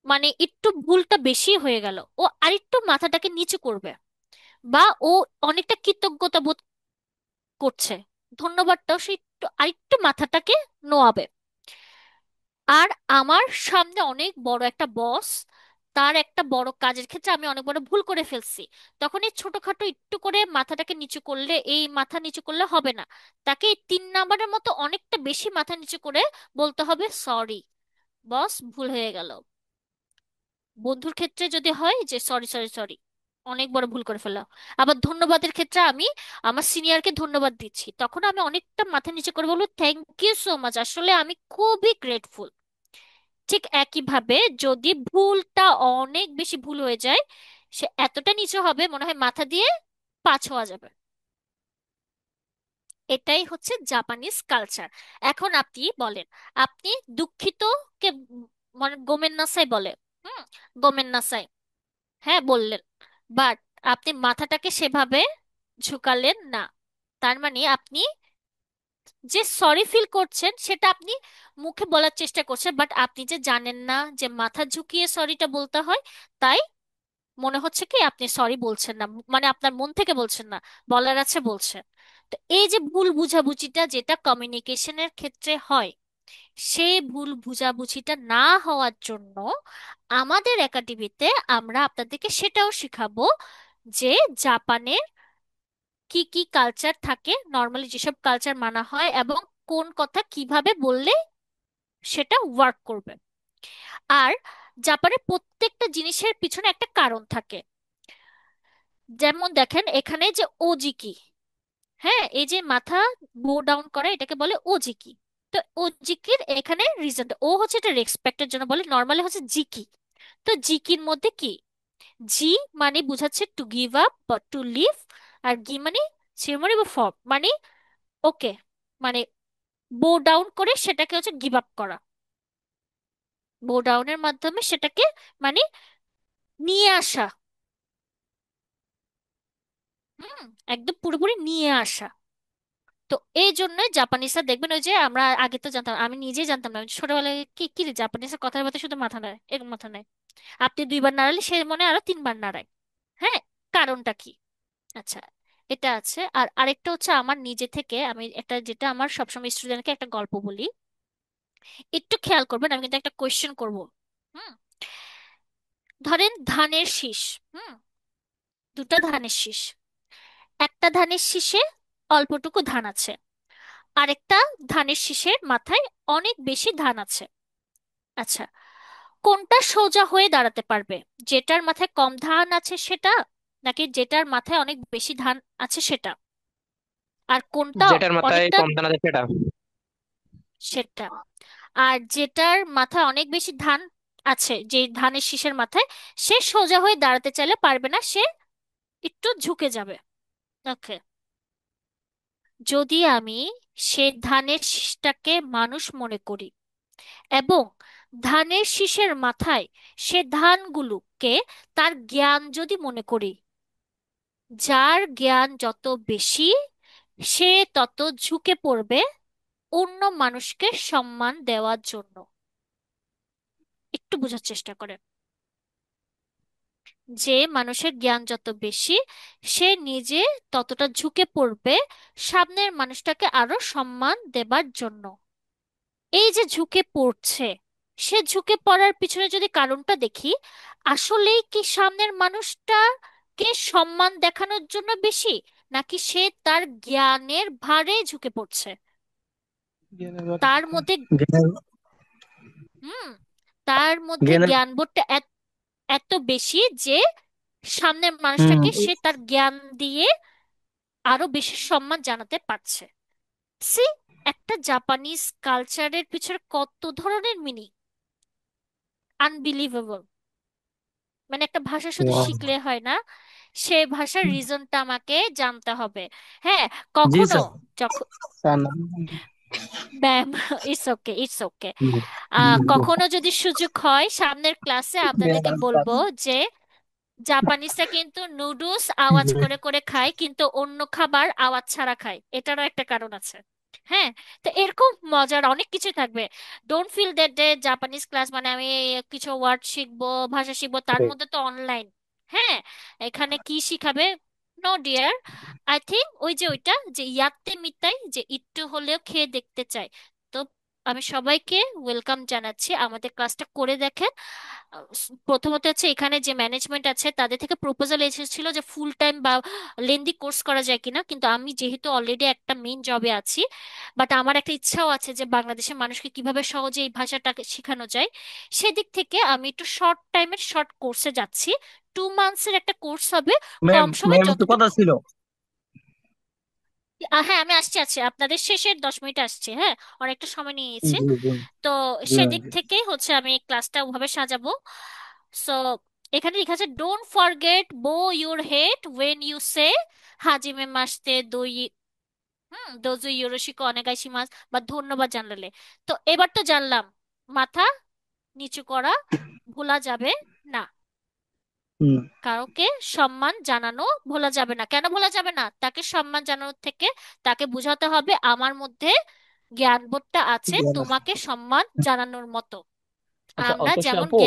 [SPEAKER 1] মানে একটু ভুলটা বেশি হয়ে গেল, ও আরেকটু মাথাটাকে নিচু করবে, বা ও অনেকটা কৃতজ্ঞতা বোধ করছে, ধন্যবাদটাও সে একটু আরেকটু মাথাটাকে নোয়াবে। আর আমার সামনে অনেক বড় একটা বস, তার একটা বড় কাজের ক্ষেত্রে আমি অনেক বড় ভুল করে ফেলছি, তখন এই ছোটখাটো একটু করে মাথাটাকে নিচু করলে, এই মাথা নিচু করলে হবে না, তাকে এই 3 নাম্বারের মতো অনেকটা বেশি মাথা নিচু করে বলতে হবে, সরি বস, ভুল হয়ে গেল। বন্ধুর ক্ষেত্রে যদি হয় যে সরি সরি সরি, অনেক বড় ভুল করে ফেললাম। আবার ধন্যবাদের ক্ষেত্রে আমি আমার সিনিয়রকে ধন্যবাদ দিচ্ছি, তখন আমি অনেকটা মাথা নিচু করে বলবো, থ্যাংক ইউ সো মাচ, আসলে আমি খুবই গ্রেটফুল। ঠিক একইভাবে যদি ভুলটা অনেক বেশি ভুল হয়ে যায়, সে এতটা নিচু হবে মনে হয় মাথা দিয়ে পা ছোঁয়া যাবে। এটাই হচ্ছে জাপানিজ কালচার। এখন আপনি বলেন, আপনি দুঃখিত কে মানে গোমেন নাসাই বলে, হুম, গোমেন নাসাই, হ্যাঁ বললেন, বাট আপনি মাথাটাকে সেভাবে ঝুঁকালেন না। তার মানে আপনি যে সরি ফিল করছেন সেটা আপনি মুখে বলার চেষ্টা করছেন, বাট আপনি যে জানেন না যে মাথা ঝুঁকিয়ে সরিটা বলতে হয়, তাই মনে হচ্ছে কি আপনি সরি বলছেন না, মানে আপনার মন থেকে বলছেন না, বলার আছে বলছেন। তো এই যে ভুল বুঝাবুঝিটা যেটা কমিউনিকেশনের ক্ষেত্রে হয়, সেই ভুল বুঝাবুঝিটা না হওয়ার জন্য আমাদের একাডেমিতে আমরা আপনাদেরকে সেটাও শিখাবো যে জাপানের কি কি কালচার থাকে, নর্মালি যেসব কালচার মানা হয়, এবং কোন কথা কিভাবে বললে সেটা ওয়ার্ক করবে। আর জাপানের প্রত্যেকটা জিনিসের পিছনে একটা কারণ থাকে। যেমন দেখেন এখানে যে ওজিকি, হ্যাঁ, এই যে মাথা বো ডাউন করে এটাকে বলে ওজিকি। তো ওজিকির এখানে রিজন, ও হচ্ছে এটা রেসপেক্টের জন্য বলে, নর্মালি হচ্ছে জিকি। তো জিকির মধ্যে কি, জি মানে বুঝাচ্ছে টু গিভ আপ বা টু লিভ, আর গি মানে সেরেমনি বা ফর্ম, মানে ওকে, মানে বো ডাউন করে সেটাকে হচ্ছে গিভ আপ করা, বো ডাউনের মাধ্যমে সেটাকে মানে নিয়ে আসা, হুম, একদম পুরোপুরি নিয়ে আসা। তো এই জন্যই জাপানিজরা দেখবেন, ওই যে আমরা আগে তো জানতাম, আমি নিজেই জানতাম না, ছোটবেলায় কি কি রে জাপানিজের কথার মধ্যে শুধু মাথা নাড়ে, এরকম মাথা নেয়, আপনি 2বার নাড়ালে সে মনে হয় আরো 3বার নাড়ায়। হ্যাঁ, কারণটা কি? আচ্ছা, এটা আছে। আর আরেকটা হচ্ছে আমার নিজে থেকে আমি একটা, যেটা আমার সবসময় স্টুডেন্টকে একটা গল্প বলি, একটু খেয়াল করবেন, আমি কিন্তু একটা কোয়েশ্চেন করব। হুম, ধরেন ধানের শীষ, হুম, দুটো ধানের শীষ, একটা ধানের শীষে অল্পটুকু ধান আছে, আরেকটা ধানের শীষের মাথায় অনেক বেশি ধান আছে। আচ্ছা, কোনটা সোজা হয়ে দাঁড়াতে পারবে? যেটার মাথায় কম ধান আছে সেটা, নাকি যেটার মাথায় অনেক বেশি ধান আছে সেটা? আর কোনটা
[SPEAKER 5] যেটার মাথায়
[SPEAKER 1] অনেকটা,
[SPEAKER 5] কম দানা আছে সেটা।
[SPEAKER 1] সেটা। আর যেটার মাথায় অনেক বেশি ধান আছে, যে ধানের শীষের মাথায়, সে সোজা হয়ে দাঁড়াতে চাইলে পারবে না, সে একটু ঝুঁকে যাবে। ওকে, যদি আমি সে ধানের শীষটাকে মানুষ মনে করি এবং ধানের শীষের মাথায় সে ধানগুলোকে তার জ্ঞান যদি মনে করি, যার জ্ঞান যত বেশি সে তত ঝুঁকে পড়বে অন্য মানুষকে সম্মান দেওয়ার জন্য। একটু বোঝার চেষ্টা করেন, যে মানুষের জ্ঞান যত বেশি সে নিজে ততটা ঝুঁকে পড়বে সামনের মানুষটাকে আরো সম্মান দেবার জন্য। এই যে ঝুঁকে পড়ছে, সে ঝুঁকে পড়ার পিছনে যদি কারণটা দেখি, আসলেই কি সামনের মানুষটাকে সম্মান দেখানোর জন্য বেশি, নাকি সে তার জ্ঞানের ভারে ঝুঁকে পড়ছে? তার মধ্যে,
[SPEAKER 5] জ্ঞানের
[SPEAKER 1] হুম, তার মধ্যে
[SPEAKER 5] জ্ঞানের
[SPEAKER 1] জ্ঞানবোধটা এত বেশি যে সামনের
[SPEAKER 5] হুম
[SPEAKER 1] মানুষটাকে সে তার জ্ঞান দিয়ে আরো বেশি সম্মান জানাতে পারছে। সি, একটা জাপানিজ কালচারের পিছনে কত ধরনের মিনিং, আনবিলিভেবল। মানে একটা ভাষা শুধু
[SPEAKER 5] wow.
[SPEAKER 1] শিখলে হয় না, সে ভাষার রিজনটা আমাকে জানতে হবে। হ্যাঁ,
[SPEAKER 5] জি
[SPEAKER 1] কখনো
[SPEAKER 5] স্যার।
[SPEAKER 1] যখন,
[SPEAKER 5] স্যার না।
[SPEAKER 1] Ma'am, it's okay, it's okay, কখনো যদি সুযোগ হয় সামনের ক্লাসে আপনাদেরকে বলবো যে জাপানিজরা কিন্তু নুডলস আওয়াজ করে করে খায়, কিন্তু অন্য খাবার আওয়াজ ছাড়া খায়, এটারও একটা কারণ আছে। হ্যাঁ, তো এরকম মজার অনেক কিছু থাকবে। Don't feel that day Japanese class মানে আমি কিছু ওয়ার্ড শিখবো, ভাষা শিখবো, তার মধ্যে তো অনলাইন। হ্যাঁ, এখানে কি শিখাবে, নো ডিয়ার, আই থিঙ্ক ওই যে ওইটা যে ইয়াত্তে মিতাই, যে একটু হলেও খেয়ে দেখতে চাই। তো আমি সবাইকে ওয়েলকাম জানাচ্ছি, আমাদের ক্লাসটা করে দেখেন। প্রথমত হচ্ছে এখানে যে ম্যানেজমেন্ট আছে তাদের থেকে প্রপোজাল এসেছিল যে ফুল টাইম বা লেন্দি কোর্স করা যায় কিনা, কিন্তু আমি যেহেতু অলরেডি একটা মেইন জবে আছি, বাট আমার একটা ইচ্ছাও আছে যে বাংলাদেশের মানুষকে কিভাবে সহজে এই ভাষাটাকে শেখানো যায়, সেদিক থেকে আমি একটু শর্ট টাইমের শর্ট কোর্সে যাচ্ছি। 2 মান্থসের একটা কোর্স হবে,
[SPEAKER 7] ম্যাম,
[SPEAKER 1] কম সময়
[SPEAKER 7] ম্যাম একটু কথা
[SPEAKER 1] যতটুকু।
[SPEAKER 7] ছিল।
[SPEAKER 1] হ্যাঁ, আমি আসছি আছি আপনাদের শেষের 10 মিনিট আসছি, হ্যাঁ, অনেকটা সময় নিয়ে নিয়েছে।
[SPEAKER 7] জি জি
[SPEAKER 1] তো
[SPEAKER 7] জি ম্যাম
[SPEAKER 1] সেদিক
[SPEAKER 7] জি।
[SPEAKER 1] থেকে হচ্ছে আমি ক্লাসটা ওভাবে সাজাবো। সো এখানে লেখা আছে don't forget bow your head when you say হাজিমে মাসতে দই, দোজো ইয়োরোশিকো অনেগাইশিমাস, বা ধন্যবাদ জানালে। তো এবার তো জানলাম, মাথা নিচু করা ভোলা যাবে না,
[SPEAKER 7] হুম।
[SPEAKER 1] কাউকে সম্মান জানানো ভোলা যাবে না। কেন ভোলা যাবে না? তাকে সম্মান জানানোর থেকে তাকে বোঝাতে হবে আমার মধ্যে জ্ঞানবোধটা আছে
[SPEAKER 7] জ্ঞান আছে।
[SPEAKER 1] তোমাকে সম্মান জানানোর মতো।
[SPEAKER 2] আচ্ছা,
[SPEAKER 1] আমরা
[SPEAKER 2] অতসী
[SPEAKER 1] যেমন
[SPEAKER 2] আপু,